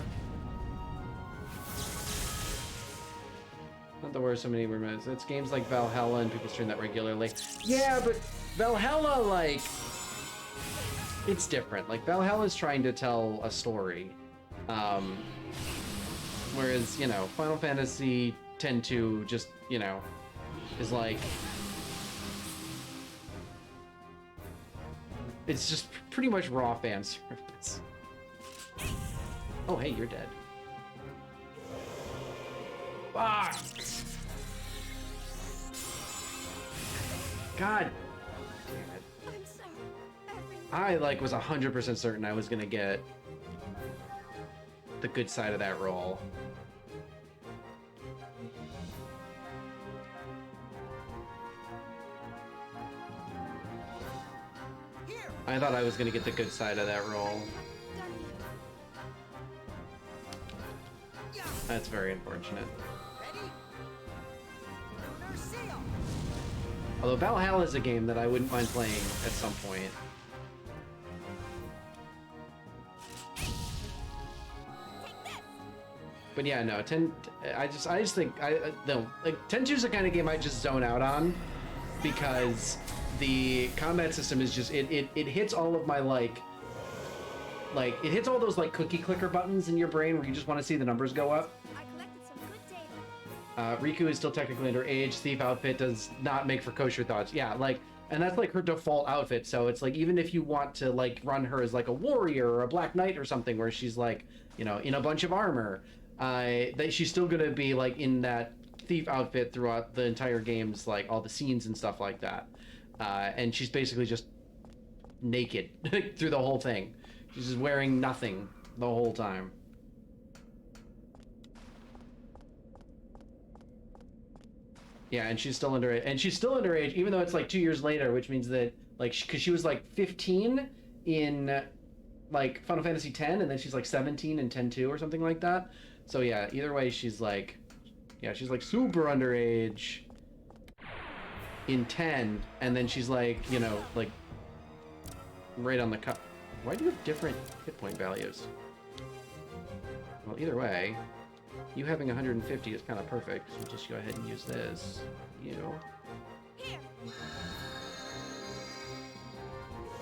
Not the worst, so many remotes. It's games like Valhalla and people stream that regularly. Yeah, but Valhalla, like... It's different. Like, Valhalla's trying to tell a story. Whereas, you know, Final Fantasy X-2 just, you know, is like... It's just pretty much raw fan service. Oh, hey, you're dead. Fuck! God damn it. I like was 100% certain I was gonna get the good side of that roll. Here. I thought I was gonna get the good side of that roll. Yeah. That's very unfortunate. Ready? Lunar seal. Although Valhalla is a game that I wouldn't mind playing at some point. But yeah, no, I just think no, like Tenchu's the kind of game I just zone out on because the combat system is just it hits all of my like it hits all those like cookie clicker buttons in your brain where you just want to see the numbers go up. I collected some good data. Riku is still technically underage. Thief outfit does not make for kosher thoughts. Yeah, like, and that's like her default outfit. So it's like even if you want to like run her as like a warrior or a black knight or something, where she's like, you know, in a bunch of armor, that she's still gonna be like in that thief outfit throughout the entire game's like all the scenes and stuff like that. And she's basically just naked through the whole thing. She's just wearing nothing the whole time. Yeah, and she's still underage. And she's still underage, even though it's like 2 years later, which means that, like, because she was like 15 in like Final Fantasy X, and then she's like 17 in 10-2 or something like that. So yeah, either way, she's like, yeah, she's like super underage in 10, and then she's like, you know, like right on the cut. Why do you have different hit point values? Well, either way, you having 150 is kind of perfect. So just go ahead and use this. You. Here.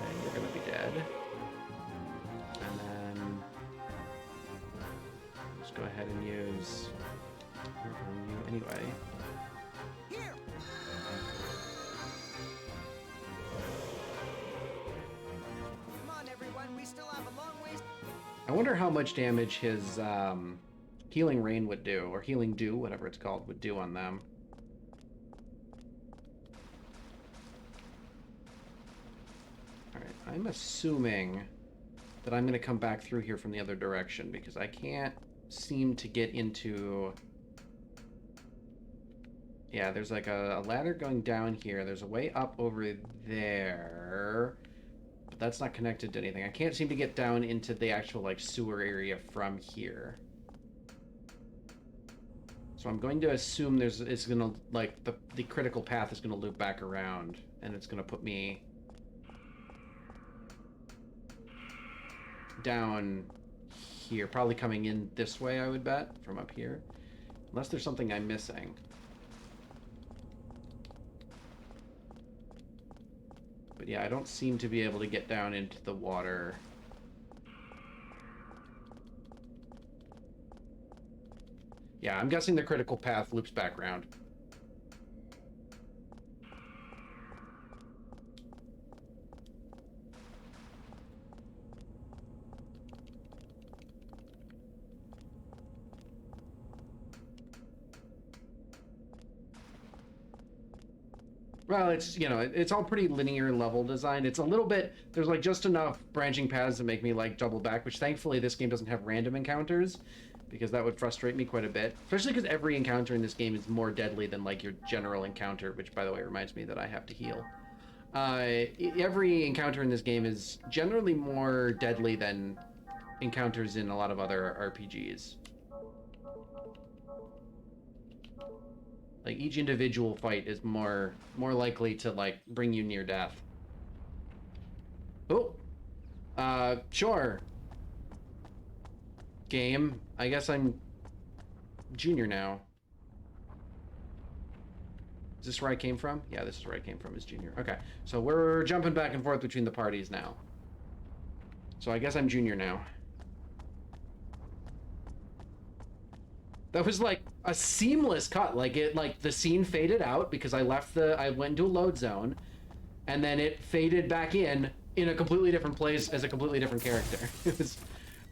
Okay, you're gonna be dead. And then just go ahead and use you anyway. Here. Come on, everyone. We still have a long ways. I wonder how much damage his Healing Rain would do, or Healing Dew, whatever it's called, would do on them. Alright, I'm assuming that I'm going to come back through here from the other direction, because I can't seem to get into... Yeah, there's like a ladder going down here. There's a way up over there, but that's not connected to anything. I can't seem to get down into the actual like sewer area from here. So I'm going to assume it's gonna like the critical path is gonna loop back around, and it's gonna put me down here, probably coming in this way, I would bet, from up here, unless there's something I'm missing. But yeah, I don't seem to be able to get down into the water. Yeah, I'm guessing the critical path loops back around. Well, it's, you know, it's all pretty linear level design. It's a little bit, there's like just enough branching paths to make me like double back, which thankfully this game doesn't have random encounters, because that would frustrate me quite a bit. Especially because every encounter in this game is more deadly than like your general encounter, which by the way reminds me that I have to heal. Every encounter in this game is generally more deadly than encounters in a lot of other RPGs. Like each individual fight is more likely to like bring you near death. Oh, sure. Game. I guess I'm junior now. Is this where I came from? Yeah, this is where I came from as junior. Okay, so we're jumping back and forth between the parties now. So I guess I'm junior now. That was like a seamless cut. Like the scene faded out because I went into a load zone, and then it faded back in a completely different place as a completely different character. It was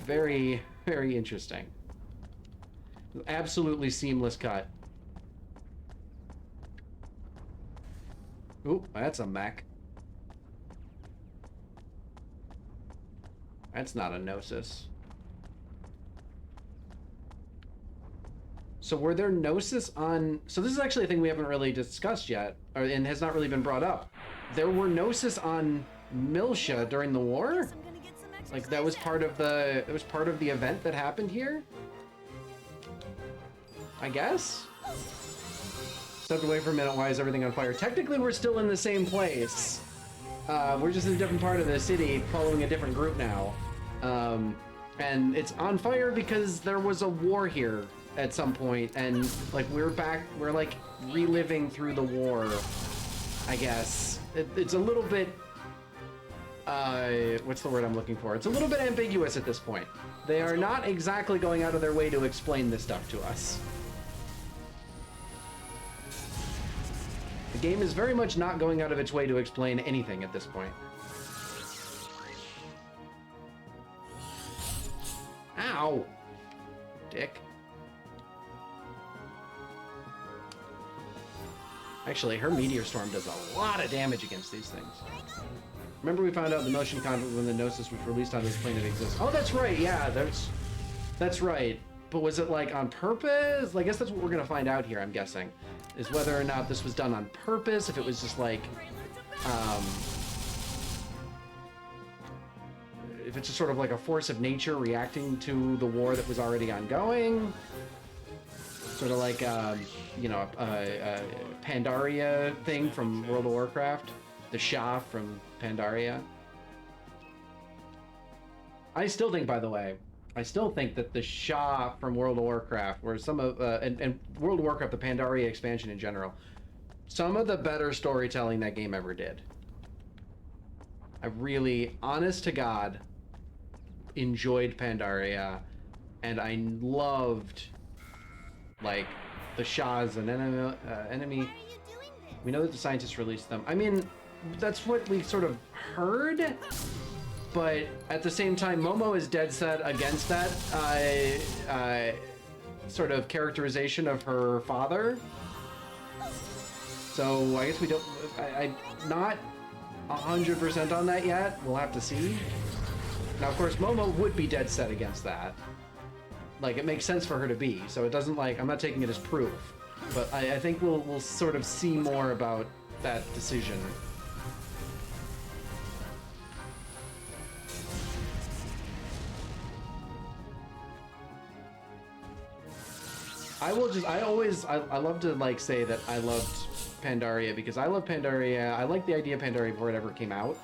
very, very interesting. Absolutely seamless cut. Ooh, that's a mech. That's not a Gnosis. So were there Gnosis on... So this is actually a thing we haven't really discussed yet, and has not really been brought up. There were Gnosis on Miltia during the war? I'm gonna get some exercise. Like that was part of the... It was part of the event that happened here? I guess? Stepped away for a minute. Why is everything on fire? Technically, we're still in the same place. We're just in a different part of the city, following a different group now. And it's on fire because there was a war here at some point, and like we're like reliving through the war, I guess. It's a little bit, what's the word I'm looking for? It's a little bit ambiguous at this point. They are not exactly going out of their way to explain this stuff to us. The game is very much not going out of its way to explain anything at this point. Ow! Dick. Actually, her Meteor Storm does a lot of damage against these things. Remember we found out the motion conflict when the Gnosis was released on this planet exists. Oh, that's right, yeah, that's right. But was it like on purpose? I guess that's what we're gonna find out here, I'm guessing. Is whether or not this was done on purpose, if it was just like, if it's just sort of like a force of nature reacting to the war that was already ongoing. Sort of like, you know, a Pandaria thing from World of Warcraft. The Shah from Pandaria. I still think, by the way, I still think that the Shah from World of Warcraft, where some of, and World of Warcraft, the Pandaria expansion in general, some of the better storytelling that game ever did. I really, honest to God, enjoyed Pandaria, and I loved, like, the Shah as an enemy. Why are you doing this? We know that the scientists released them. I mean, that's what we sort of heard, but at the same time, Momo is dead set against that sort of characterization of her father. So I guess we don't. I'm not 100% on that yet. We'll have to see. Now, of course, Momo would be dead set against that. Like, it makes sense for her to be, so it doesn't, like, I'm not taking it as proof. But I think we'll sort of see more about that decision. I love to, like, say that I loved Pandaria because I love Pandaria. I like the idea of Pandaria before it ever came out.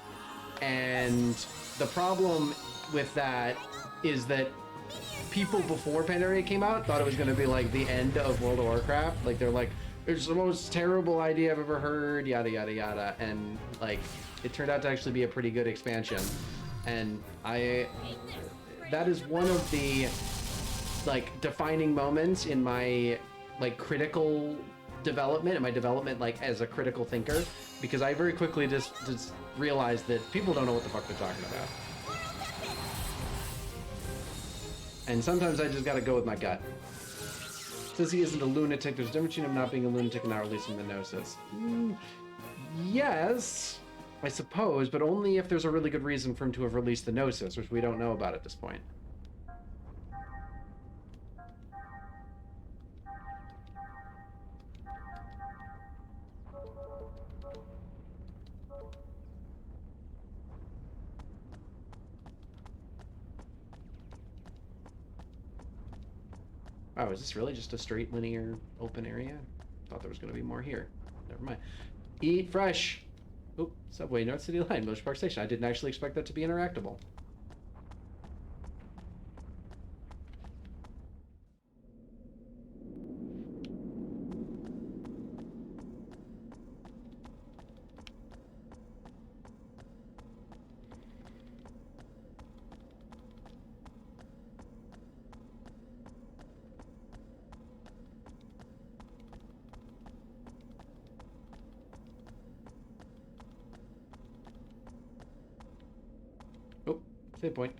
And the problem with that is that people before Pandaria came out thought it was going to be like the end of World of Warcraft. Like, they're like, it's the most terrible idea I've ever heard, yada yada yada. And like, it turned out to actually be a pretty good expansion. And that is one of the like defining moments in my like critical development, in my development like as a critical thinker, because I very quickly just realized that people don't know what the fuck they're talking about. And sometimes I just gotta go with my gut. Says he isn't a lunatic. There's a difference between him not being a lunatic and not releasing the Gnosis. Yes, I suppose, but only if there's a really good reason for him to have released the Gnosis, which we don't know about at this point. Oh, is this really just a straight linear open area? Thought there was going to be more here. Never mind. Eat fresh! Oh, Subway, North City Line, Motion Park Station. I didn't actually expect that to be interactable. Save point.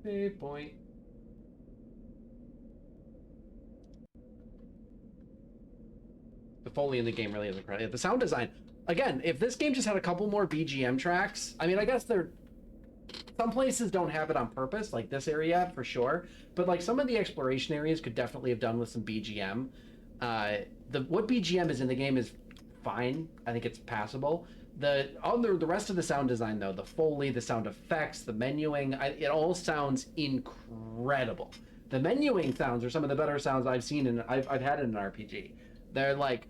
Save point. The Foley in the game really is incredible. The sound design again, if this game just had a couple more BGM tracks, I mean, I guess some places don't have it on purpose, like this area for sure, but like some of the exploration areas could definitely have done with some BGM. What BGM is in the game is fine. I think it's passable. The rest of the sound design though, the Foley, the sound effects, the menuing, it all sounds incredible. The menuing sounds are some of the better sounds I've seen and I've had in an RPG. They're like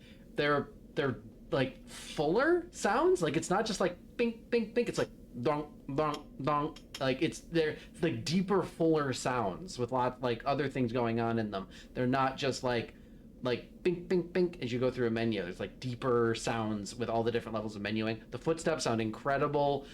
fuller sounds. Like it's not just like bink bink bink. It's like donk donk donk. Like they're like deeper, fuller sounds with lots like other things going on in them. They're not just like bink bink bink as you go through a menu. There's like deeper sounds with all the different levels of menuing. The footsteps sound incredible.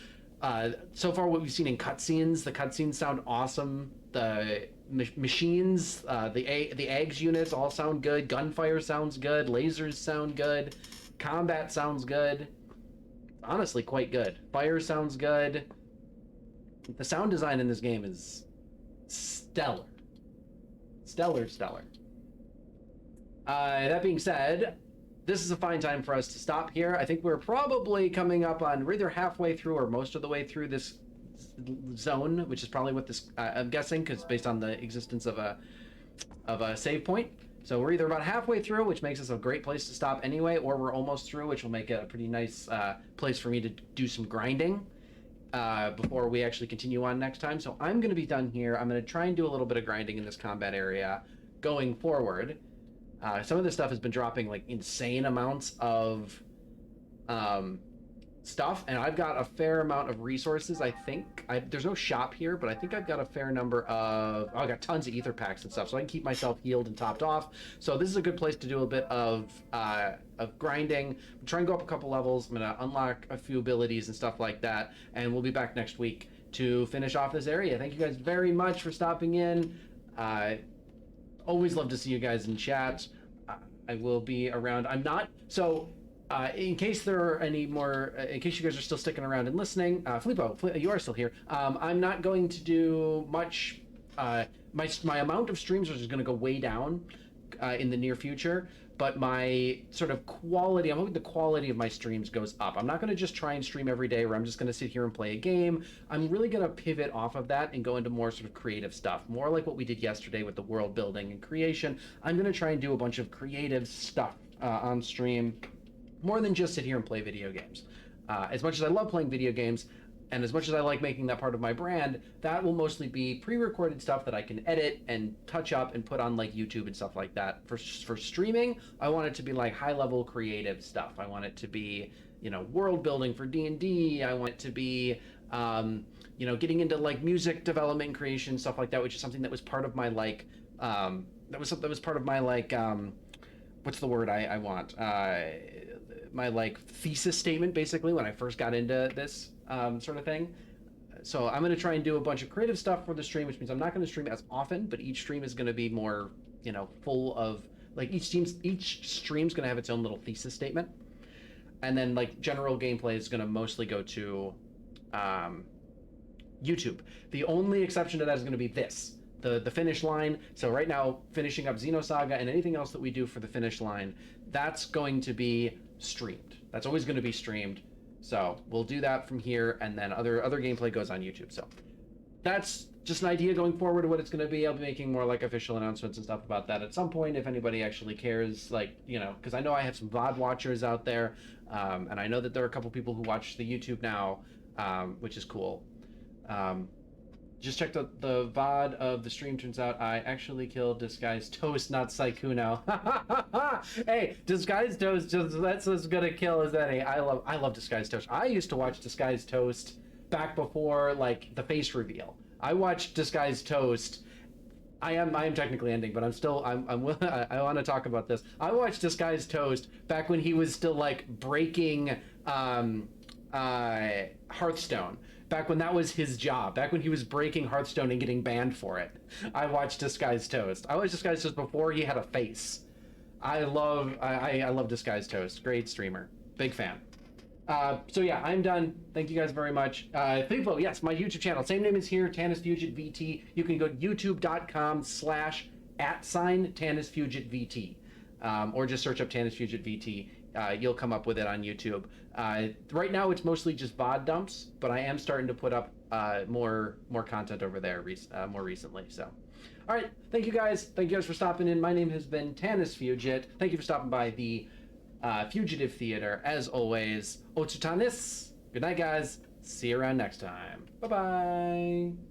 So far what we've seen in cutscenes, the cutscenes sound awesome. The machines, the eggs units all sound good. Gunfire sounds good. Lasers sound good. Combat sounds good. Honestly, quite good. Fire sounds good. The sound design in this game is stellar. Stellar. That being said, this is a fine time for us to stop here. I think we're probably coming up on, we're either halfway through or most of the way through this zone, which is probably what this, I'm guessing, because based on the existence of a save point. So we're either about halfway through, which makes us a great place to stop anyway, or we're almost through, which will make it a pretty nice place for me to do some grinding before we actually continue on next time. So I'm going to be done here. I'm going to try and do a little bit of grinding in this combat area going forward. Some of this stuff has been dropping like insane amounts of stuff, and I've got a fair amount of resources. I think there's no shop here, but I think I've got a fair number of, I got tons of ether packs and stuff, so I can keep myself healed and topped off. So this is a good place to do a bit of grinding. Try and go up a couple levels. I'm gonna unlock a few abilities and stuff like that, and we'll be back next week to finish off this area. Thank you guys very much for stopping in. Always love to see you guys in chat. I will be around. I'm not, so in case there are any more, in case you guys are still sticking around and listening, Filippo, you are still here. I'm not going to do much, my amount of streams is just going to go way down in the near future, but my sort of quality, I'm hoping the quality of my streams goes up. I'm not going to just try and stream every day where I'm just going to sit here and play a game. I'm really going to pivot off of that and go into more sort of creative stuff, more like what we did yesterday with the world building and creation. I'm going to try and do a bunch of creative stuff on stream, more than just sit here and play video games. As much as I love playing video games, and as much as I like making that part of my brand, that will mostly be pre-recorded stuff that I can edit and touch up and put on like YouTube and stuff like that. For streaming, I want it to be like high-level creative stuff. I want it to be, you know, world building for D&D. I want it to be, you know, getting into like music development and creation, stuff like that, which is something that was part of my like, that was part of my like, what's the word I want? My like thesis statement basically when I first got into this sort of thing. So I'm going to try and do a bunch of creative stuff for the stream, which means I'm not going to stream as often, but each stream is going to be more, you know, full of like each stream's going to have its own little thesis statement, and then like general gameplay is going to mostly go to YouTube. The only exception to that is going to be the finish line. So right now, finishing up Xenosaga and anything else that we do for the finish line, that's going to be streamed. That's always going to be streamed. So we'll do that from here, and then other gameplay goes on YouTube. So that's just an idea going forward of what it's going to be. I'll be making more like official announcements and stuff about that at some point if anybody actually cares, like, you know, because I know I have some VOD watchers out there, and I know that there are a couple people who watch the YouTube now, which is cool. Just checked the VOD of the stream. Turns out I actually killed Disguised Toast, not Saikuno. Hey, Disguised Toast, that's as good a kill as any. I love Disguised Toast. I used to watch Disguised Toast back before like the face reveal. I watched Disguised Toast. I am technically ending, but I want to talk about this. I watched Disguised Toast back when he was still like breaking Hearthstone. Back when that was his job, back when he was breaking Hearthstone and getting banned for it. I watched Disguised Toast. I watched Disguised Toast before he had a face. I love Disguised Toast. Great streamer. Big fan. So yeah, I'm done. Thank you guys very much. Filippo, yes, my YouTube channel. Same name as here, TanisFugitVT. You can go to youtube.com/@TanisFugitVT. Or just search up TanisFugitVT you'll come up with it on YouTube. Right now, it's mostly just VOD dumps, but I am starting to put up more content over there more recently. So, all right, thank you guys. Thank you guys for stopping in. My name has been Tanis Fugit. Thank you for stopping by the Fugitive Theater. As always, Otsutanis. Good night, guys. See you around next time. Bye-bye.